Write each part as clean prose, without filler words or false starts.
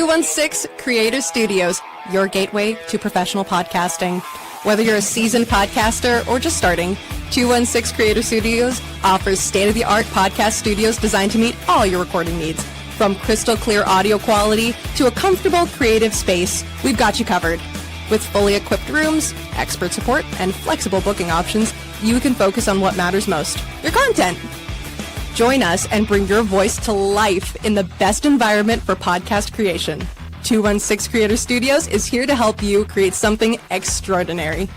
216 Creator Studios, your gateway to professional podcasting. Whether you're a seasoned podcaster or just starting, 216 Creator Studios offers state-of-the-art podcast studios designed to meet all your recording needs. From crystal clear audio quality to a comfortable creative space, we've got you covered. With fully equipped rooms, expert support, and flexible booking options, you can focus on what matters most, your content. Join us and bring your voice to life in the best environment for podcast creation. 216 Creator Studios is here to help you create something extraordinary.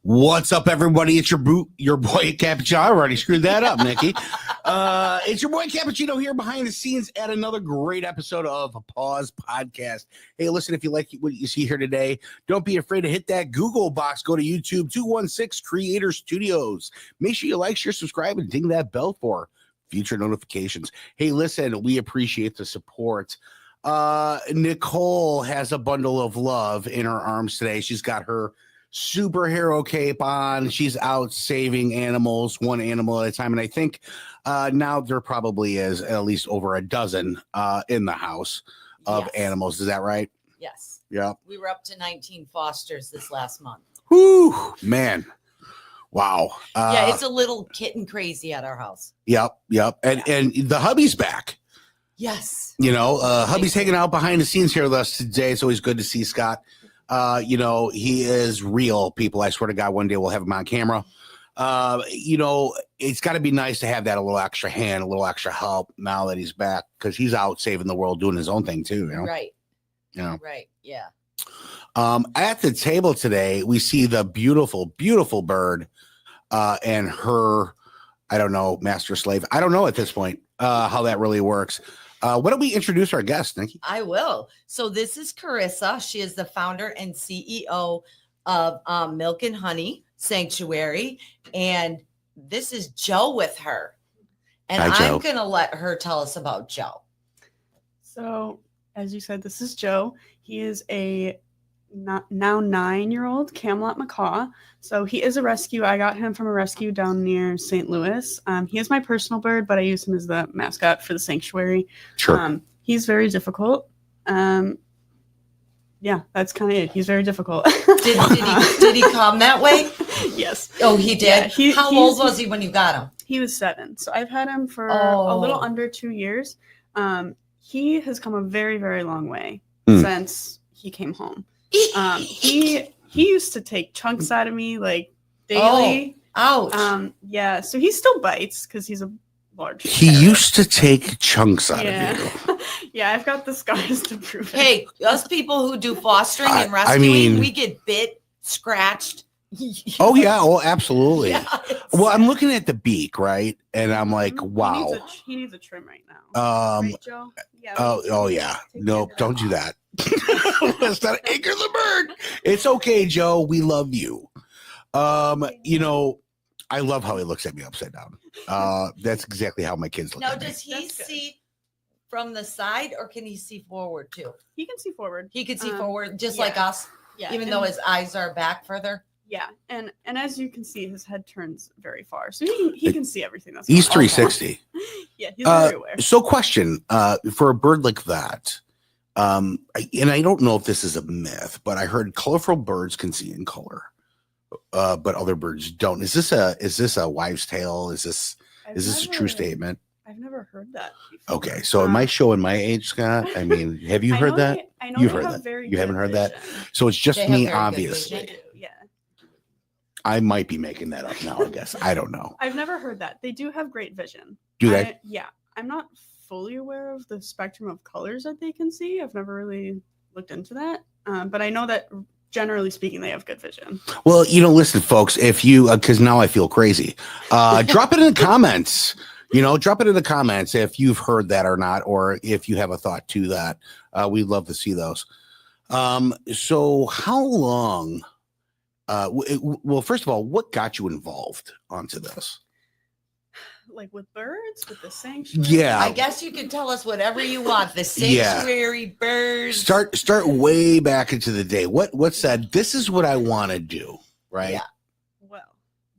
What's up, everybody? It's your boy Cappuccino. I already screwed that up, Nikki. It's your boy Cappuccino here behind the scenes at another great episode of Paws podcast. Hey, listen, if you like what you see here today, don't be afraid to hit that Google box. Go to YouTube, 216 Creator Studios. Make sure you like, share, subscribe, and ding that bell for future notifications. Hey, listen, we appreciate the support. Nicole has a bundle of love in her arms today. She's got her superhero cape on. She's out saving animals, one animal at a time. And I think now there probably is at least over a dozen in the house of animals. Is that right? Yes. Yeah. We were up to 19 fosters this last month. Whoo, man. Wow. Yeah, it's a little kitten crazy at our house. Yep. And the hubby's back. Yes. You know, hubby's hanging out behind the scenes here with us today. It's always good to see Scott. You know, he is real, people. I swear to God, one day we'll have him on camera. You know, it's got to be nice to have that a little extra hand, a little extra help now that he's back, because he's out saving the world, doing his own thing too. You know, right? You know, right? Yeah. At the table today, we see the beautiful, beautiful bird, and her, I don't know, master slave. I don't know at this point how that really works. Why don't we introduce our guest, Nikki? I will. So this is Carissa. She is the founder and CEO of Milk and Honey Sanctuary. And this is Joe with her. And Hi, I'm going to let her tell us about Joe. So, as you said, this is Joe. He is a now 9-year-old Camelot macaw. So he is a rescue. I got him from a rescue down near St. Louis. He is my personal bird, but I use him as the mascot for the sanctuary. Sure. He's very difficult. Yeah, that's kind of it. He's very difficult. Did he come that way? Yes. Oh, he did? Yeah, How old was he when you got him? He was 7. So I've had him for a little under 2 years. He has come a very, very long way since he came home. He used to take chunks out of me like daily. Oh, ouch. Yeah, so he still bites because he's a large. He used to take chunks out of you. Yeah, I've got the scars to prove it. Hey, us people who do fostering and rescuing, we get bit, scratched. Oh yeah, oh absolutely. Yeah, well, I'm looking at the beak, right, and I'm like, wow. He needs a trim right now. Right, Joe? Yeah. Oh yeah. Nope, don't do that. Let's not anger the bird. It's okay, Joe. We love you. You know, I love how he looks at me upside down. That's exactly how my kids look Now, at me. does he see from the side or can he see forward too? He can see forward. He can see forward just like us, even though his eyes are back further. Yeah, and as you can see, his head turns very far, so he can see everything. That's he's 360. Yeah, he's very aware. So, question for a bird like that, and I don't know if this is a myth, but I heard colorful birds can see in color, but other birds don't. Is this a wives' tale? Is this a true statement? I've never heard that before. Okay, so am I showing my age, Scott? I mean, have you heard that? I know You've they heard have that. very You haven't good heard that? vision. So it's just They have me, very good obviously. vision. They do, yeah. I might be making that up now, I guess. I don't know. I've never heard that. They do have great vision. Do they? Yeah. I'm not fully aware of the spectrum of colors that they can see. I've never really looked into that. But I know that generally speaking, they have good vision. Well, listen, folks, if you, because now I feel crazy, drop it in the comments. Drop it in the comments if you've heard that or not, or if you have a thought to that. We'd love to see those. So how long, well, first of all, what got you involved onto this? Like with birds, with the sanctuary? Yeah. I guess you can tell us whatever you want. The sanctuary, birds. Start way back into the day. What said, this is what I want to do, right? Yeah. Well,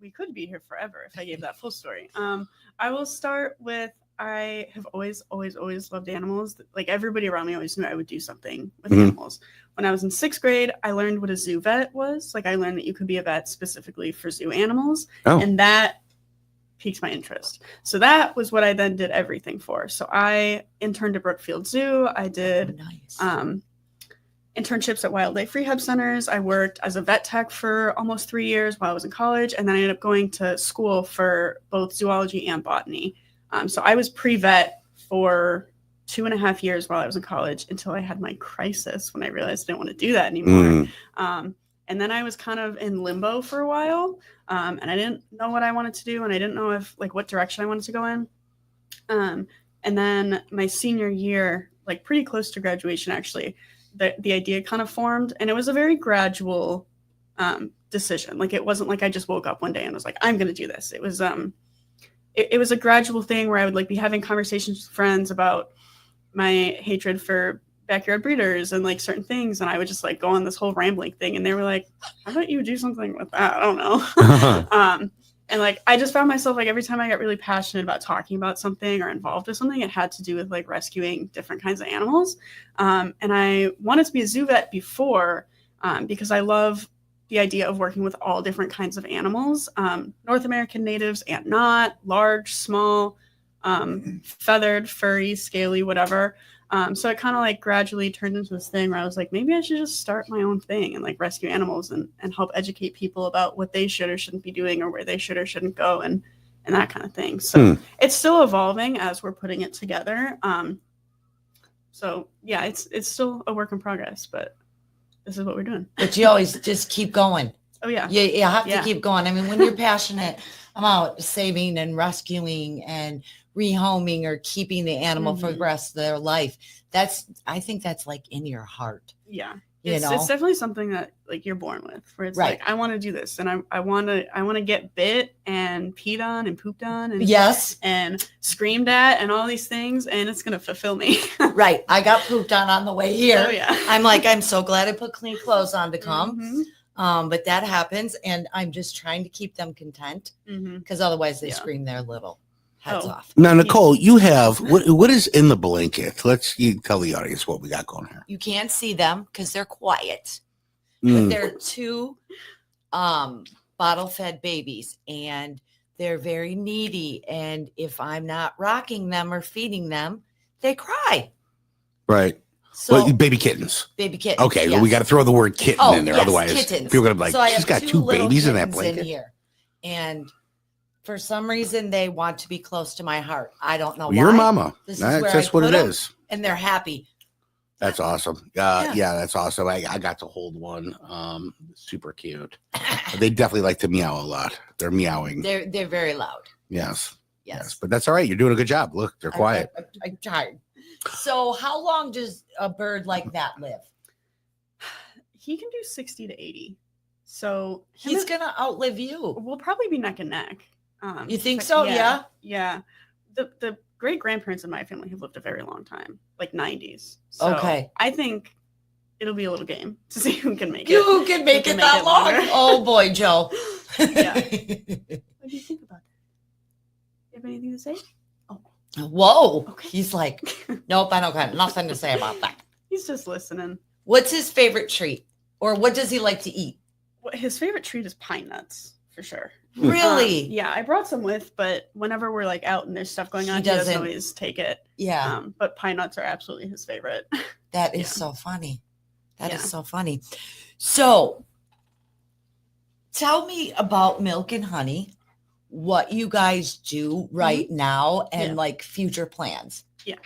we could be here forever if I gave that full story. I will start with, I have always loved animals. Like everybody around me always knew I would do something with animals. When I was in 6th grade, I learned what a zoo vet was. Like I learned that you could be a vet specifically for zoo animals. Oh. And that piqued my interest. So that was what I then did everything for. So I interned at Brookfield Zoo. I did internships at wildlife rehab centers. I worked as a vet tech for almost 3 years while I was in college. And then I ended up going to school for both zoology and botany. So I was pre-vet for 2.5 years while I was in college until I had my crisis when I realized I didn't want to do that anymore. And then I was kind of in limbo for a while. And I didn't know what I wanted to do. And I didn't know what direction I wanted to go in. And then my senior year, like pretty close to graduation, actually, the idea kind of formed. And it was a very gradual decision. Like, it wasn't like I just woke up one day and was like, I'm going to do this. It was, it was a gradual thing where I would be having conversations with friends about my hatred for backyard breeders and certain things, and I would just go on this whole rambling thing, and they were like, how about you do something with that? I don't know. And I just found myself every time I got really passionate about talking about something or involved with something, it had to do with rescuing different kinds of animals. And I wanted to be a zoo vet before because I love the idea of working with all different kinds of animals, North American natives and not, large, small, feathered, furry, scaly, whatever. So it kind of gradually turned into this thing where I was like, maybe I should just start my own thing and rescue animals and help educate people about what they should or shouldn't be doing or where they should or shouldn't go and that kind of thing. So it's still evolving as we're putting it together. So yeah, it's still a work in progress, but this is what we're doing. But you always just keep going. Oh yeah. You have to keep going. I mean, when you're passionate about saving and rescuing and rehoming or keeping the animal for the rest of their life, I think that's in your heart. Yeah. It's definitely something that you're born with, where it's I want to do this, and I want to get bit and peed on and pooped on and and screamed at and all these things, and it's gonna fulfill me. Right. I got pooped on the way here. Oh yeah. I'm so glad I put clean clothes on to come. But that happens, and I'm just trying to keep them content because otherwise they scream their little heads off. Now, Nicole, you have what is in the blanket? You tell the audience what we got going here. You can't see them because they're quiet, but they're 2 bottle-fed babies, and they're very needy. And if I'm not rocking them or feeding them, they cry. Right. So baby kittens. Baby kittens. Okay, well, we got to throw the word kitten in there, otherwise kittens. people are gonna be So she's got 2 babies in that blanket. Here. And for some reason, they want to be close to my heart. I don't know why. Your mama. That's what it is. And they're happy. That's awesome. Yeah, that's awesome. I got to hold one. Super cute. They definitely like to meow a lot. They're meowing. They're very loud. Yes. But that's all right. You're doing a good job. Look, they're quiet. I'm tired. So how long does a bird like that live? He can do 60 to 80. So he's going to outlive you. We'll probably be neck and neck. You think so? Yeah. Yeah. The great grandparents in my family have lived a very long time, 90s. So okay. I think it'll be a little game to see who can make it. You can make it that long. Oh boy, Joe. Yeah. What do you think about that? You have anything to say? Oh. Whoa. Okay. He's like, nope, I don't got nothing to say about that. He's just listening. What's his favorite treat? Or what does he like to eat? His favorite treat is pine nuts. for sure. Really? Yeah, I brought some with, but whenever we're like out and there's stuff going on, he doesn't always take it. Yeah. But pine nuts are absolutely his favorite. That is so funny. That is so funny. So tell me about Milk and Honey, what you guys do right now and like future plans. Yeah.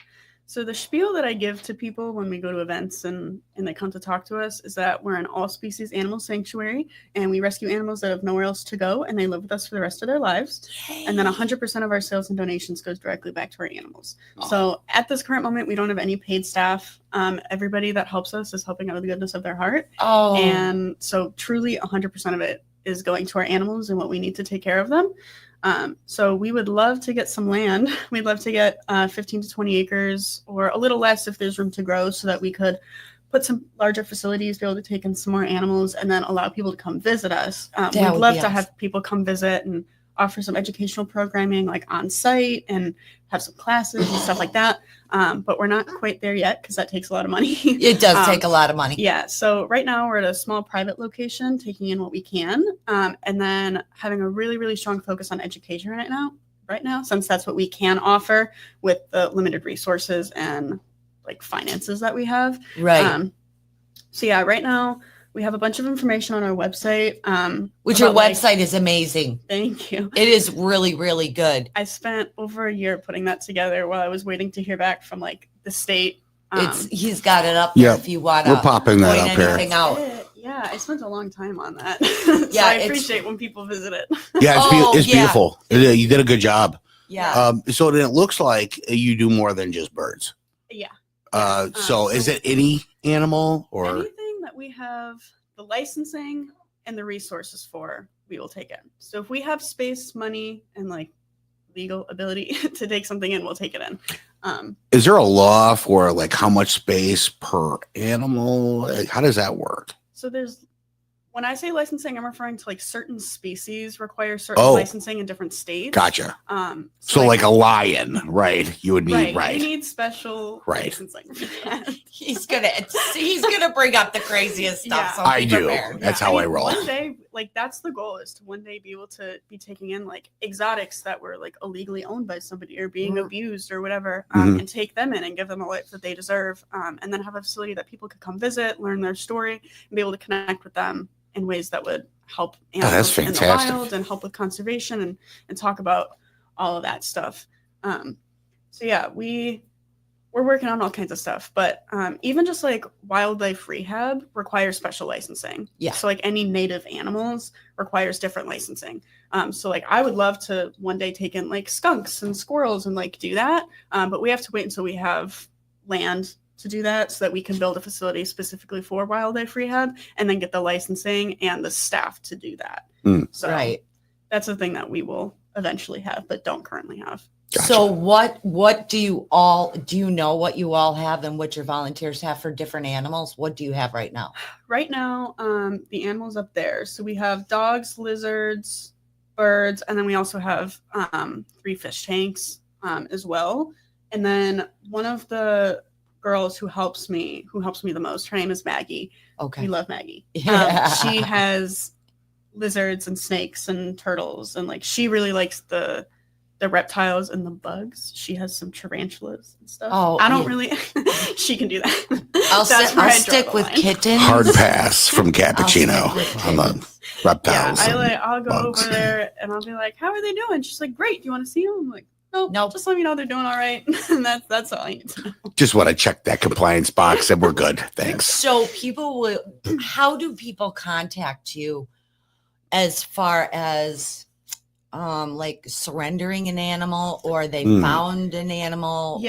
So the spiel that I give to people when we go to events and they come to talk to us is that we're an all-species animal sanctuary, and we rescue animals that have nowhere else to go, and they live with us for the rest of their lives. Yay. And then 100% of our sales and donations goes directly back to our animals. Oh. So at this current moment, we don't have any paid staff. Everybody that helps us is helping out of the goodness of their heart. Oh. And so truly 100% of it is going to our animals and what we need to take care of them. So we would love to get some land. We'd love to get 15 to 20 acres or a little less if there's room to grow, so that we could put some larger facilities, be able to take in some more animals, and then allow people to come visit us. We'd love to have people come visit and offer some educational programming like on site and have some classes and stuff like that. But we're not quite there yet because that takes a lot of money. It does take a lot of money. Yeah. So right now we're at a small private location, taking in what we can, and then having a really, really strong focus on education right now, since that's what we can offer with the limited resources and like finances that we have. Right. So yeah, right now we have a bunch of information on our website. Which your website is amazing. Thank you. It is really, really good. I spent over a year putting that together while I was waiting to hear back from like the state. He's got it up there if you want to. We're popping that up here. Yeah, I spent a long time on that. So yeah, I appreciate when people visit it. Yeah, it's beautiful. You did a good job. Yeah. So then it looks like you do more than just birds. Yeah. So is it any animal or anything that we have the licensing and the resources for, we will take it. So if we have space, money, and like legal ability to take something in, we'll take it in. Is there a law for like how much space per animal? Like, how does that work? So when I say licensing, I'm referring to like certain species require certain licensing in different states. Gotcha. So like a lion, right? You would need, right? You need special licensing for that. He's gonna bring up the craziest stuff. Yeah. So I do. That's how I roll. One day, like that's the goal, is to one day be able to be taking in like exotics that were like illegally owned by somebody or being abused or whatever, and take them in and give them a life that they deserve, and then have a facility that people could come visit, learn their story, and be able to connect with them in ways that would help animals in the wild and help with conservation and talk about all of that stuff. So yeah, we're working on all kinds of stuff, but even just like wildlife rehab requires special licensing. Yeah. So like any native animals requires different licensing. So like I would love to one day take in like skunks and squirrels and like do that. But we have to wait until we have land to do that, so that we can build a facility specifically for wildlife rehab and then get the licensing and the staff to do that. So that's the thing that we will eventually have, but don't currently have. Gotcha. So what do you know what you all have and what your volunteers have for different animals? What do you have right now? Right now, the animals up there. So we have dogs, lizards, birds, and then we also have 3 fish tanks as well. And then one of the girls who helps me the most, her name is Maggie. Okay. We love Maggie. Yeah. She has lizards and snakes and turtles, and like she really likes the reptiles and the bugs. She has some tarantulas and stuff. Oh, I don't really. She can do that. I'll stick with kittens. Hard pass from Cappuccino on the reptiles. Yeah, I'll go over there and I'll be like, "How are they doing?" She's like, "Great. Do you want to see them?" I'm like, "Nope. Just let me know they're doing all right." And that's all I need to know. Just want to check that compliance box and we're good. Thanks. So how do people contact you as far as like surrendering an animal, or they found an animal?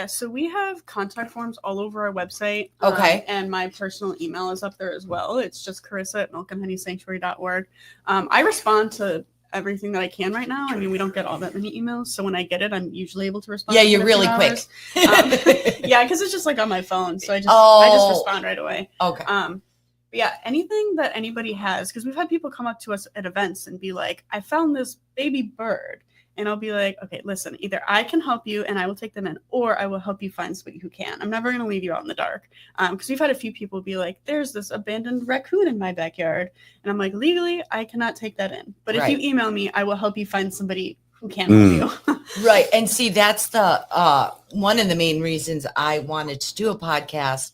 So we have contact forms all over our website. Okay. And my personal email is up there as well. It's just carissa@milkandhoneysanctuary.org. I respond to everything that I can right now. I mean, we don't get all that many emails, so when I get it, I'm usually able to respond. Yeah, you're really quick. Yeah, because it's just like on my phone, so I just respond right away. Okay. But yeah, anything that anybody has, because we've had people come up to us at events and be like, "I found this baby bird," and I'll be like, okay, listen, either I can help you and I will take them in, or I will help you find somebody who can. I'm never going to leave you out in the dark. Because we've had a few people be like, there's this abandoned raccoon in my backyard. And I'm like, legally, I cannot take that in. But if you email me, I will help you find somebody who can help you. Right. And see, that's the one of the main reasons I wanted to do a podcast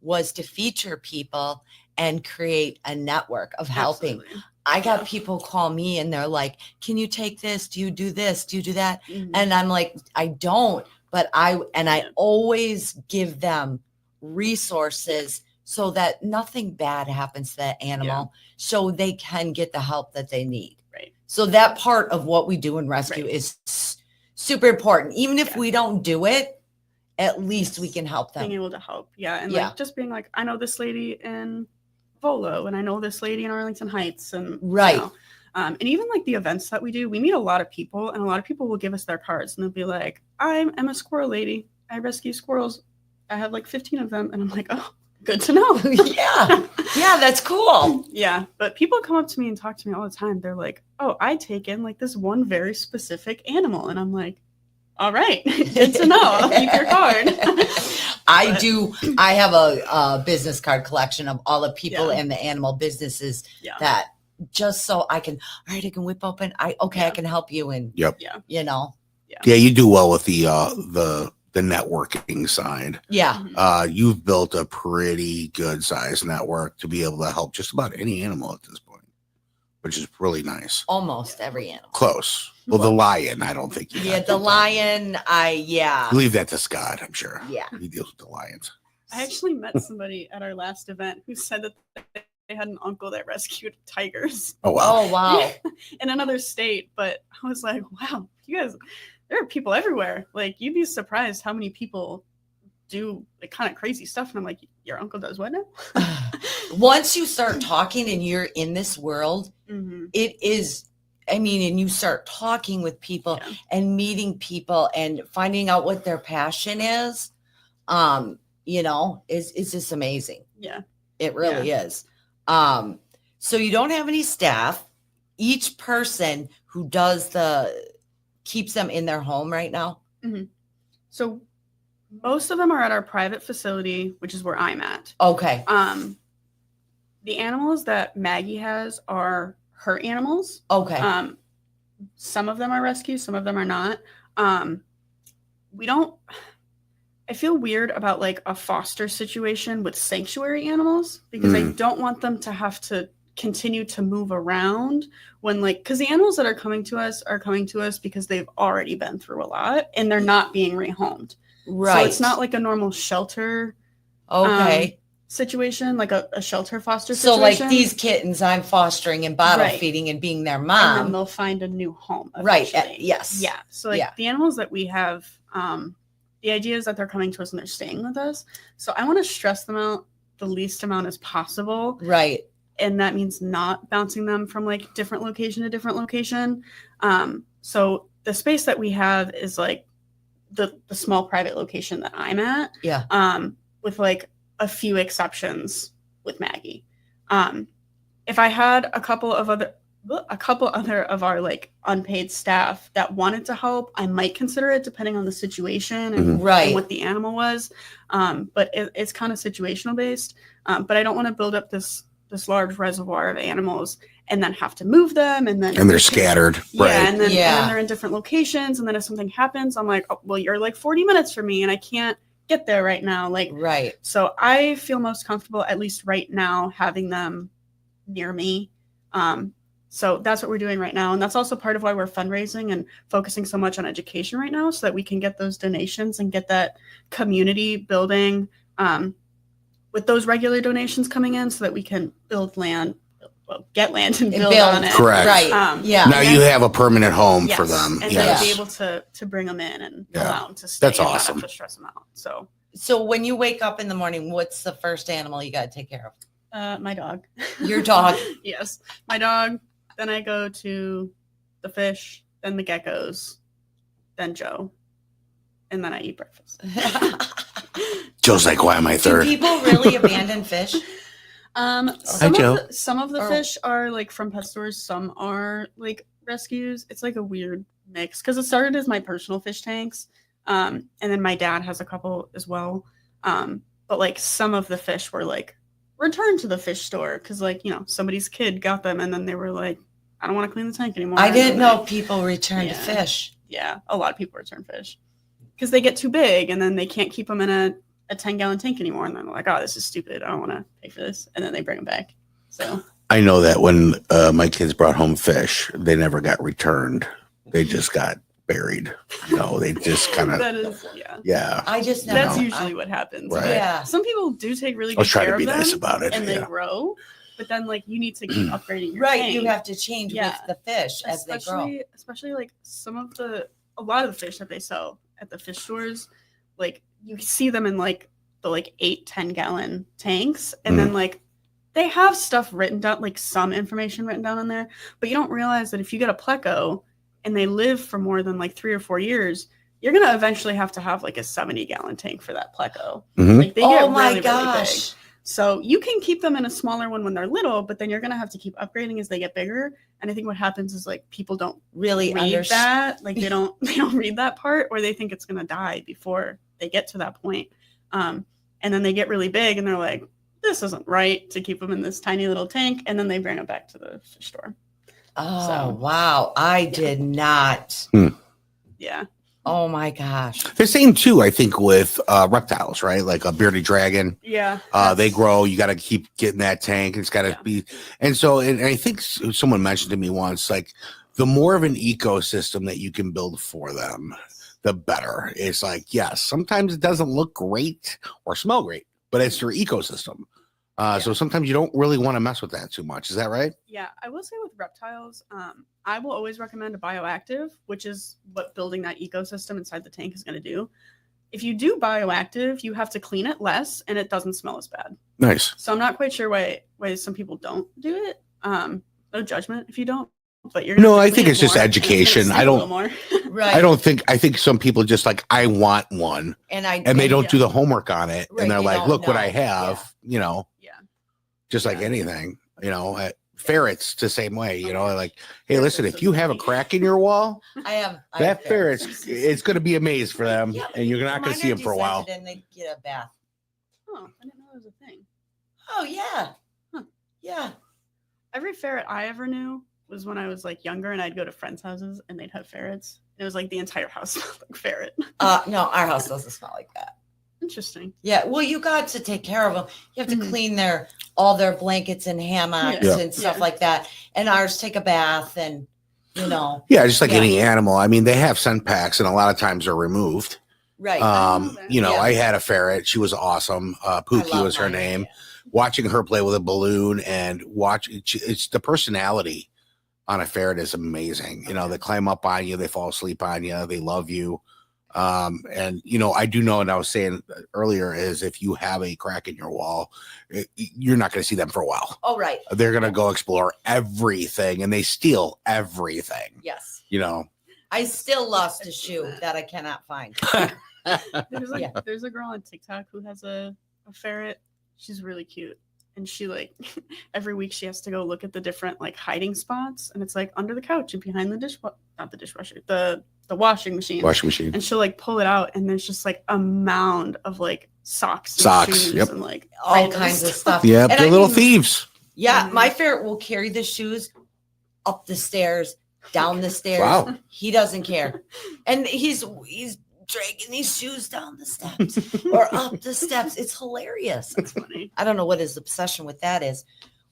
was to feature people and create a network of helping. Absolutely. I got people call me and they're like, can you take this? Do you do this? Do you do that? Mhm. And I'm like, I don't, but I always give them resources so that nothing bad happens to that animal, so they can get the help that they need. Right. So that part of what we do in rescue is super important. Even if we don't do it, at least we can help them. Being able to help. Yeah. And like just being like, I know this lady in Volo and I know this lady in Arlington Heights. And you know, and even like the events that we do, we meet a lot of people, and a lot of people will give us their cards and they'll be like, I'm a squirrel lady. I rescue squirrels. I have like 15 of them. And I'm like, oh, good to know. Yeah, that's cool. Yeah. But people come up to me and talk to me all the time. They're like, oh, I take in like this one very specific animal. And I'm like, all right, good to know. I'll keep your card. I have a business card collection of all the people in the animal businesses that just so I can, all right, I can whip open. I can help you. And you know, you do well with the networking side. Yeah. You've built a pretty good sized network to be able to help just about any animal at this point, which is really nice. Almost every animal. Close. Well, the lion, I don't think you got the lion, leave that to Scott, I'm sure. Yeah. He deals with the lions. I actually met somebody at our last event who said that they had an uncle that rescued tigers. Oh, wow. Oh, wow. In another state. But I was like, wow, you guys, there are people everywhere. Like, you'd be surprised how many people do like kind of crazy stuff. And I'm like, your uncle does what now? Once you start talking and you're in this world, it is, I mean, and you start talking with people and meeting people and finding out what their passion is, you know, is just amazing. Yeah. It really is. So you don't have any staff. Each person who does keeps them in their home right now. So most of them are at our private facility, which is where I'm at. Okay. The animals that Maggie has are her animals. Okay. Some of them are rescues, some of them are not. I feel weird about like a foster situation with sanctuary animals because I don't want them to have to continue to move around when because the animals that are coming to us because they've already been through a lot and they're not being rehomed. Right. So it's not like a normal shelter. Situation, like a shelter foster situation. So like these kittens I'm fostering and bottle feeding and being their mom. And then they'll find a new home. Right. Yes. Yeah. So like the animals that we have, the idea is that they're coming to us and they're staying with us. So I want to stress them out the least amount as possible. Right. And that means not bouncing them from like different location to different location. So the space that we have is like the small private location that I'm at. Yeah. With like a few exceptions with Maggie. If I had a couple other of our like unpaid staff that wanted to help, I might consider it depending on the situation and what the animal was. But it's kind of situational based. But I don't want to build up this large reservoir of animals and then have to move them and they're scattered. And then they're in different locations. And then if something happens, I'm like, oh, well, you're like 40 minutes from me and I can't get there right now. So I feel most comfortable, at least right now, having them near me. So that's what we're doing right now. And that's also part of why we're fundraising and focusing so much on education right now so that we can get those donations and get that community building with those regular donations coming in so that we can build land, get land and build on it. Correct. Right. Now you have a permanent home for them. And then be able to bring them in and allow them to stay. That's awesome. Not have to stress them out. So when you wake up in the morning, what's the first animal you got to take care of? My dog. Your dog? Yes. My dog. Then I go to the fish, then the geckos, then Joe. And then I eat breakfast. Joe's like, why am I third? Do people really abandon fish? Some of the fish are like from pet stores. Some are like rescues. It's like a weird mix because it started as my personal fish tanks. And then my dad has a couple as well. But like some of the fish were like returned to the fish store because like, you know, somebody's kid got them and then they were like, I don't want to clean the tank anymore. I didn't know people returned fish. Yeah, a lot of people return fish because they get too big and then they can't keep them in a 10-gallon tank anymore. And they're like, oh, this is stupid. I don't want to pay for this. And then they bring them back. So I know that when my kids brought home fish, they never got returned. They just got buried. You know, they just kind of. That is, yeah. I just know. That's usually what happens. Right. Yeah. Some people do take really I was good trying care to be of them nice about it. and they grow. But then, like, you need to keep upgrading your Right. tank. You have to change with the fish as they grow. Especially like a lot of the fish that they sell at the fish stores, like you see them in like the like 8-10 gallon tanks. And then like they have stuff written down, like some information written down in there. But you don't realize that if you get a pleco and they live for more than like 3 or 4 years, you're going to eventually have to have like a 70-gallon tank for that pleco. Like they get really big. So you can keep them in a smaller one when they're little, but then you're going to have to keep upgrading as they get bigger. And I think what happens is like people don't really read that. Like they don't read that part, or they think it's going to die before they get to that point. And then they get really big and they're like, this isn't right to keep them in this tiny little tank. And then they bring them back to the fish store. Oh, wow. I did not. Yeah. Oh my gosh. The same too, I think, with reptiles, right? Like a bearded dragon. Yeah. They grow. You got to keep getting that tank. It's got to be. And so, and I think someone mentioned to me once, like the more of an ecosystem that you can build for them, the better. It's like, yes, sometimes it doesn't look great or smell great, but it's your ecosystem. So sometimes you don't really want to mess with that too much. Is that right? Yeah, I will say with reptiles, I will always recommend a bioactive, which is what building that ecosystem inside the tank is going to do. If you do bioactive, you have to clean it less and it doesn't smell as bad. Nice. So I'm not quite sure why some people don't do it. No judgment if you don't. But you're no, I think it's just education. I don't. Right. I think some people just like, I want one, and they don't do the homework on it, and they're like, look what I have, you know. Yeah. Just like anything, you know. Ferrets the same way, you know. Like, hey, listen, if you have a crack in your wall, I have ferret's it's going to be a maze for them, and you're not going to see them for a while. And they get a bath. Oh, I didn't know that was a thing. Oh yeah. Huh. Yeah. Every ferret I ever knew was when I was like younger and I'd go to friends' houses and they'd have ferrets. It was like the entire house smelled like ferret. No, our house doesn't smell like that. Interesting. Yeah, well, you got to take care of them. You have to clean all their blankets and hammocks and stuff like that. And ours take a bath and, you know. Yeah, just like any animal. I mean, they have scent packs and a lot of times they're removed. Right. You know, I had a ferret. She was awesome. Pookie was her name. Yeah. Watching her play with a balloon and it's the personality on a ferret is amazing. You know, they climb up on you, they fall asleep on you, they love you. And you know, I do know, and I was saying earlier, is if you have a crack in your wall, you're not going to see them for a while. Oh, right. They're going to go explore everything and they steal everything. Yes. You know, I still lost a shoe that I cannot find. There's a girl on TikTok who has a ferret. She's really cute. And she like every week she has to go look at the different like hiding spots, and it's like under the couch and behind the washing machine. And she'll like pull it out, and there's just like a mound of like socks, and shoes, and like all kinds of stuff. Yeah, they're little thieves. Yeah, my ferret will carry the shoes up the stairs, down the stairs. Wow. He doesn't care, and he's dragging these shoes down the steps or up the steps. It's hilarious. That's funny. I don't know what his obsession with that is.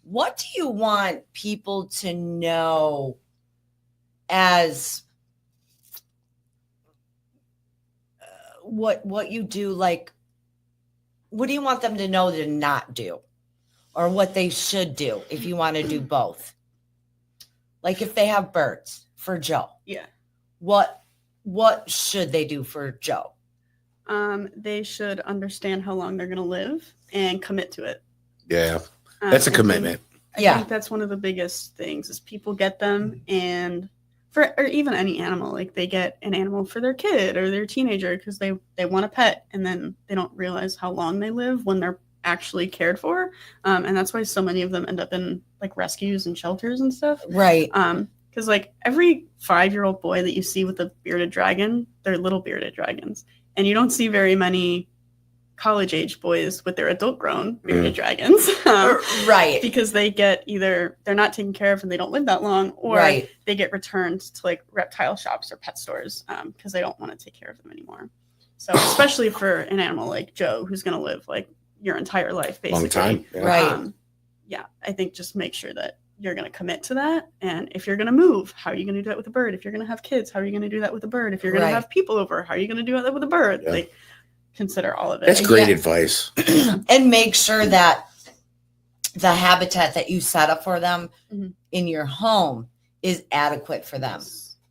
What do you want people to know as what you do? Like, what do you want them to know to not do, or what they should do if you want to do both? Like if they have birds for Joe. Yeah. What should they do for Joe? They should understand how long they're going to live and commit to it. Yeah, that's a commitment. I think that's one of the biggest things is people get them, and or even any animal, like they get an animal for their kid or their teenager because they want a pet, and then they don't realize how long they live when they're actually cared for. And that's why so many of them end up in like rescues and shelters and stuff. Right. Because like every 5-year-old boy that you see with a bearded dragon, they're little bearded dragons. And you don't see very many college age boys with their adult grown bearded dragons. Right. Because they get either they're not taken care of and they don't live that long, or Right. they get returned to like reptile shops or pet stores because they don't want to take care of them anymore. So especially for an animal like Joe, who's going to live like your entire life, basically. Long time. Yeah. Right. Yeah, I think just make sure that you're going to commit to that. And if you're going to move, how are you going to do that with a bird? If you're going to have kids, how are you going to do that with a bird? If you're going Right. to have people over, how are you going to do that with a bird? Yeah. Like, consider all of it. That's great Yeah. advice. And make sure that the habitat that you set up for them Mhm. in your home is adequate for them.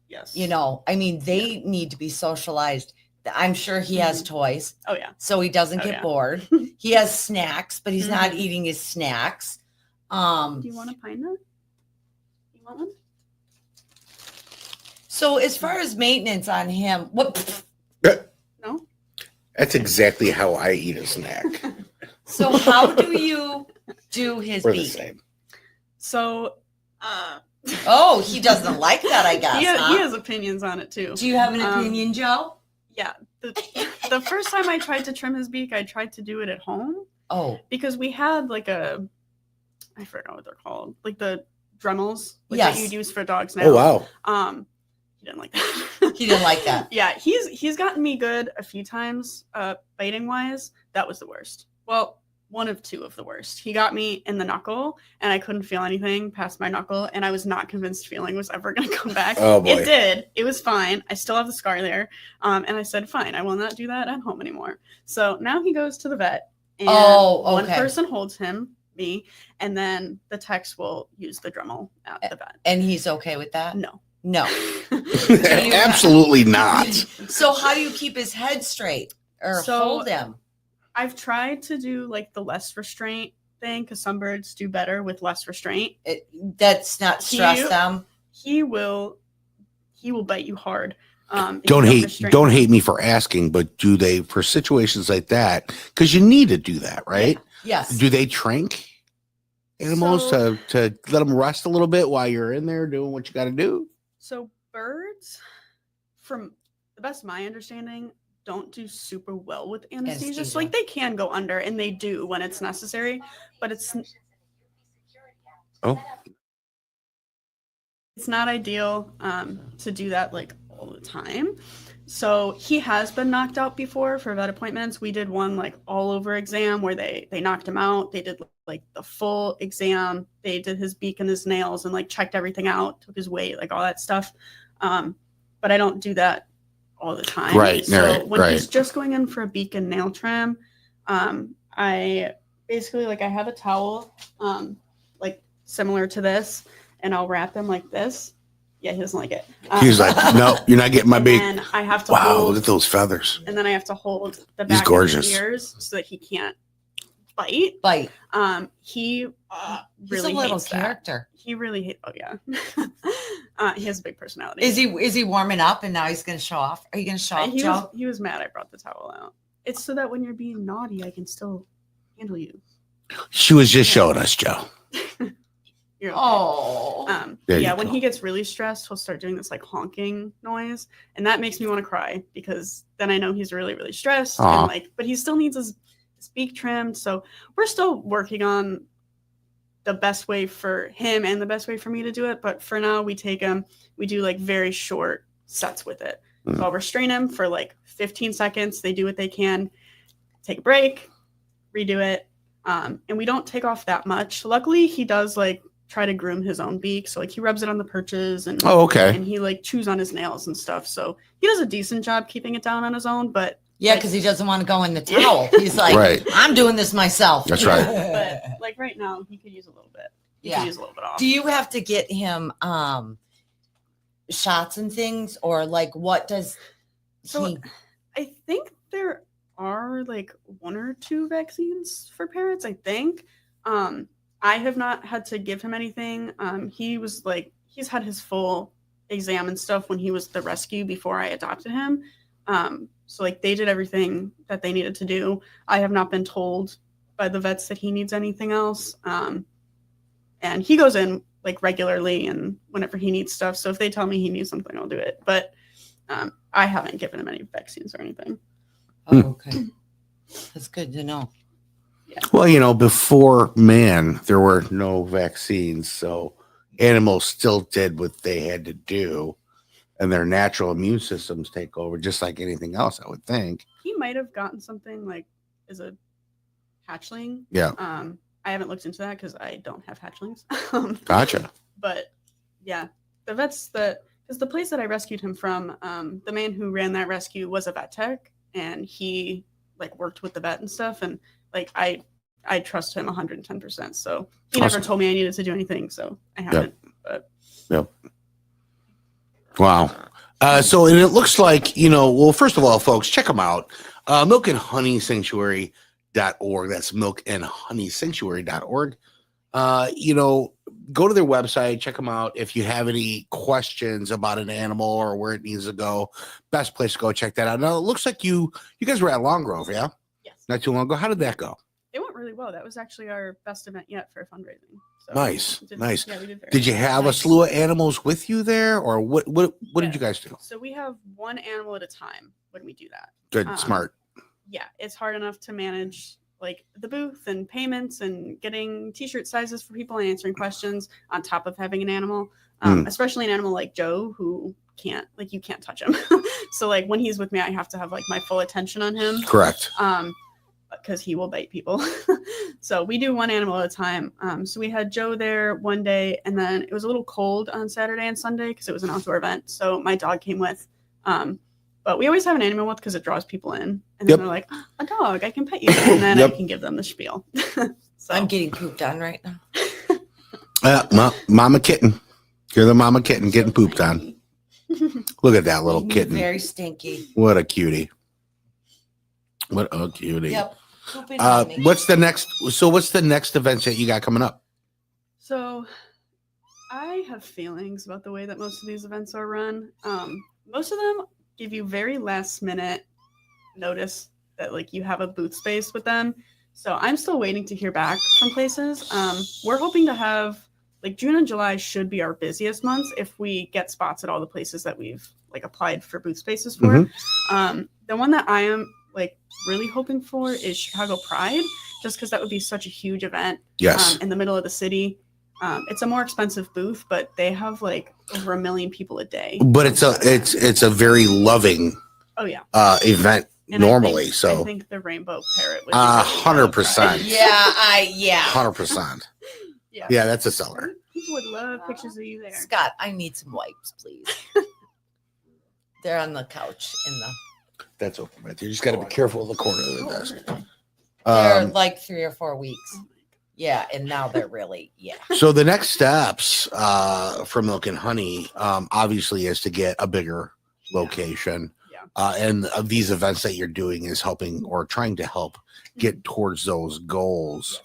Yes. You know, I mean, they need to be socialized. I'm sure he has toys, Oh, yeah. so he doesn't Oh, get yeah. bored. He has snacks, but he's not Mhm. eating his snacks. Do you want a pine nut? You want one? So as far as maintenance on him, what? No? That's exactly how I eat a snack. So how do you do his We're the beak? same. So, Oh, he doesn't like that, I guess. he huh? has opinions on it too. Do you have an Um, opinion, Joe? Yeah. The first time I tried to trim his beak, I tried to do it at home Oh, because we had like I forgot what they're called, like the Dremels, like Yes. that you'd use for dogs now. Oh wow. He didn't like that. he didn't like that. Yeah, he's gotten me good a few times, biting wise. That was the worst. Well, one of two of the worst. He got me in the knuckle, and I couldn't feel anything past my knuckle, and I was not convinced feeling was ever going to come back. Oh, boy. It did. It was fine. I still have the scar there, and I said, fine, I will not do that at home anymore. So now he goes to the vet, and one okay. person holds him, me, and then the techs will use the Dremel at the vet. And he's okay with that? No. No. Absolutely not. So how do you keep his head straight or So- hold him? I've tried to do like the less restraint thing because some birds do better with less restraint. That's not stress He- them. He will bite you hard. If Don't you hate restrain don't him. hate me for asking, but do they, for situations like that, because you need to do that, right? Yes. Do they trank animals So- to let them rest a little bit while you're in there doing what you got to do? So birds, from the best of my understanding, don't do super well with anesthesia. Anesthesia. So like they can go under, and they do when it's necessary, but it's Oh, not ideal to do that like all the time. So he has been knocked out before for vet appointments. We did one like all over exam where they knocked him out. They did like the full exam. They did his beak and his nails and like checked everything out, took his weight, like all that stuff. But I don't do that all the time. Right, So when right. he's just going in for a beak and nail trim, I basically like I have a towel like similar to this, and I'll wrap him like this. Yeah, he doesn't like it. he's like, no, you're not getting my and beak. then I have to Wow, hold, look at those feathers. and then I have to hold the He's back gorgeous. of his ears so that he can't bite. Bite. He He's really a little hates that. character. He really hates. Oh yeah, he has a big personality. Is he warming up and now he's gonna show off? Are you gonna show off, He Joe? was mad I brought the towel out. It's so that when you're being naughty, I can still handle you. She was just showing us, Joe. You're okay. Oh. There Yeah, you when go. he gets really stressed, he'll start doing this like honking noise, and that makes me want to cry because then I know he's really, really stressed. Aw. And like, but he still needs his beak trimmed. So we're still working on the best way for him and the best way for me to do it. But for now, we take him. We do like very short sets with it. So I'll restrain him for like 15 seconds. They do what they can. Take a break, redo it, and we don't take off that much. Luckily, he does like try to groom his own beak. So like he rubs it on the perches and Oh, okay. and he like chews on his nails and stuff. So he does a decent job keeping it down on his own, but Yeah, because he doesn't want to go in the towel. He's like, Right. I'm doing this myself. That's right. but like right now he could use a little bit. He Yeah. could use a little bit off. Do you have to get him shots and things, or like what does So he? I think there are like 1 or 2 vaccines for parrots, I think. I have not had to give him anything. He was like, he's had his full exam and stuff when he was the rescue before I adopted him. So like they did everything that they needed to do. I have not been told by the vets that he needs anything else. And he goes in like regularly and whenever he needs stuff. So if they tell me he needs something, I'll do it. But I haven't given him any vaccines or anything. Oh, okay. That's good to know. Yeah. Well, before man, there were no vaccines, so animals still did what they had to do, and their natural immune systems take over, just like anything else, I would think. He might have gotten something like as a hatchling. Yeah. I haven't looked into that because I don't have hatchlings. Gotcha. But yeah, because the place that I rescued him from, the man who ran that rescue was a vet tech, and he like worked with the vet and stuff, and like I trust him 110%. So he never told me I needed to do anything, so I haven't. Yep. Wow. So and it looks like, well, first of all, folks, check them out. Milk and Honey Sanctuary.org. That's milkandhoneysanctuary.org. Go to their website, check them out. If you have any questions about an animal or where it needs to go, best place to go check that out. Now, it looks like you guys were at Long Grove, yeah? Yes. Not too long ago. How did that go? It went really well. That was actually our best event yet for fundraising. So Nice. Nice. Yeah, we did very Did you well. have a slew of animals with you there, or what did you guys do? So we have one animal at a time when we do that. Good, smart. Yeah, it's hard enough to manage like the booth and payments and getting t-shirt sizes for people and answering questions on top of having an animal, especially an animal like Joe who you can't touch him. So like when he's with me, I have to have like my full attention on him. Correct. Because he will bite people. So we do one animal at a time. So we had Joe there one day, and then it was a little cold on Saturday and Sunday because it was an outdoor event. So my dog came with. But we always have an animal with because it draws people in. And then they're like, a dog, I can pet you. And then I can give them the spiel. So I'm getting pooped on right now. Mama kitten. You're the mama kitten getting pooped on. Look at that little kitten. Very stinky. What a cutie. What a cutie. Yep. Pooping on me. What's the next event that you got coming up? So I have feelings about the way that most of these events are run. Most of them give you very last minute notice that like you have a booth space with them. So I'm still waiting to hear back from places. We're hoping to have like June and July should be our busiest months if we get spots at all the places that we've like applied for booth spaces for. The one that I am like really hoping for is Chicago Pride, just because that would be such a huge event. Yes. In the middle of the city. It's a more expensive booth, but they have like over 1 million people a day. But it's a very loving event And normally. I think the rainbow parrot would be 100%. Yeah. 100%. Yeah, that's a seller. People would love pictures of you there. Scott, I need some wipes, please. They're on the couch in the. That's open right there. You just got to be careful of the corner of the desk. They're like 3 or 4 weeks. Yeah, and now they're really So the next steps for Milk and Honey, obviously, is to get a bigger location. And these events that you're doing is helping or trying to help get towards those goals.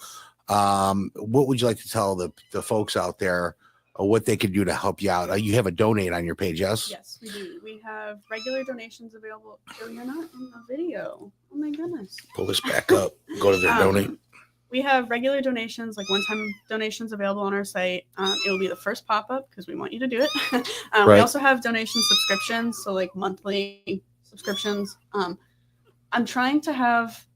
What would you like to tell the folks out there what they could do to help you out? You have a donate on your page, yes? Yes, we do. We have regular donations available. Oh, you're not in the video. Oh my goodness. Pull this back up. Go to their donate. We have regular donations, like one-time donations available on our site. It will be the first pop-up because we want you to do it. We also have donation subscriptions, so like monthly subscriptions. I'm trying to have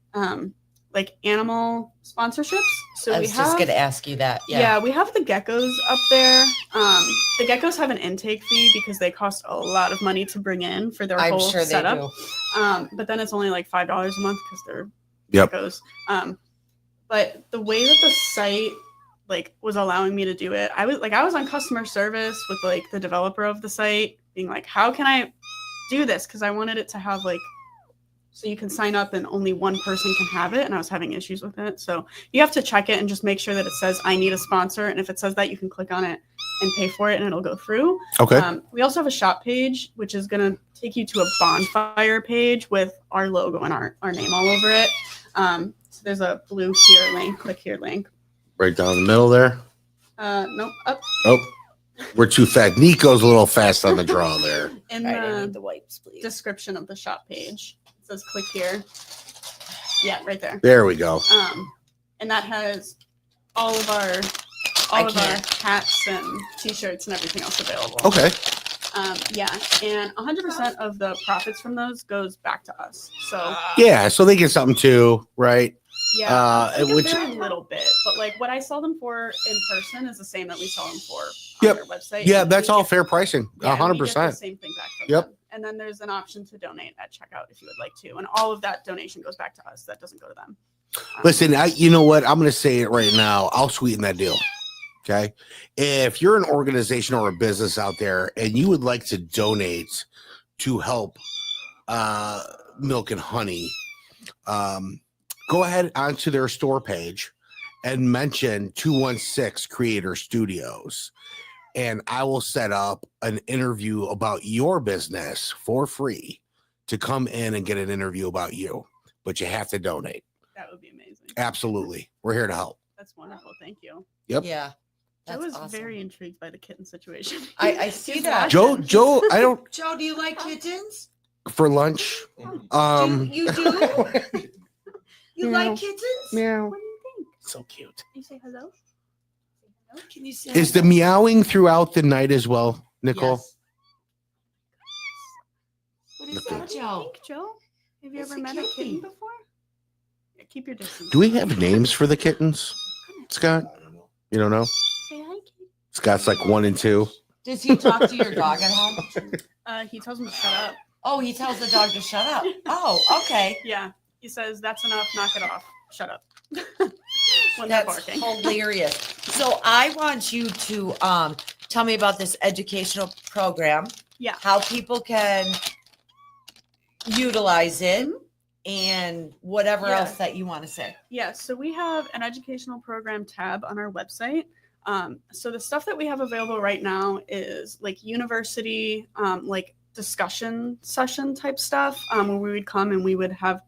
like animal sponsorships. So I was just going to ask you that. Yeah, we have the geckos up there. The geckos have an intake fee because they cost a lot of money to bring in for their whole setup. They do. But then it's only like $5 a month because they're geckos. But the way that the site like was allowing me to do it, I was on customer service with like the developer of the site being like, how can I do this? Because I wanted it to have like, so you can sign up and only one person can have it. And I was having issues with it. So you have to check it and just make sure that it says, I need a sponsor. And if it says that, you can click on it and pay for it and it'll go through. Okay. We also have a shop page, which is going to take you to a bonfire page with our logo and our name all over it. So there's a blue here link, click here link. Right down the middle there. Nope, up. Oh, we're too fast. Nico's a little fast on the draw there. In the wipes, please. Description of the shop page, it says click here. Yeah, right there. There we go. And that has all of our all of our hats and t-shirts and everything else available. Okay. Yeah, and 100% of the profits from those goes back to us. So Yeah, so they get something too, right? yeah, like which- a very little bit, but like what I sell them for in person is the same that we sell them for on Yep. their website. Yeah, And that's we all get- fair pricing. yeah, and we get the 100%. same thing back from Yep. them. And then there's an option to donate at checkout if you would like to, and all of that donation goes back to us. That doesn't go to them. Listen, you know what? I'm going to say it right now. I'll sweeten that deal. Okay. If you're an organization or a business out there and you would like to donate to help Milk and Honey, go ahead onto their store page and mention 216 Creator Studios. And I will set up an interview about your business for free to come in and get an interview about you. But you have to donate. That would be amazing. Absolutely. We're here to help. That's wonderful. Thank you. Yep. Yeah. I That's was awesome. very intrigued by the kitten situation. I see that. Joe, I don't Joe, do you like kittens? for lunch. You do? You like kittens? Meow. What do you think? So cute. You say hello? Can you say Is the meowing throughout the night as well, Nicole? Yes. What is Okay. that, Joe? Think, Joe? Have you It's ever a met a kitty. kitten before? Yeah, keep your distance. Do we have names for the kittens, Scott? You don't know? Say hi, kitty. Scott's like 1 and 2. Does he talk to your dog at home? He tells him to shut up. Oh, he tells the dog to shut up. Oh, okay. Yeah. He says, that's enough. Knock it off. Shut up. When they're That's barking. hilarious. So I want you to tell me about this educational program. Yeah. How people can utilize it and whatever Yeah. else that you want to say. Yeah, so we have an educational program tab on our website. So the stuff that we have available right now is like university, like discussion session type stuff, where we would come and we would have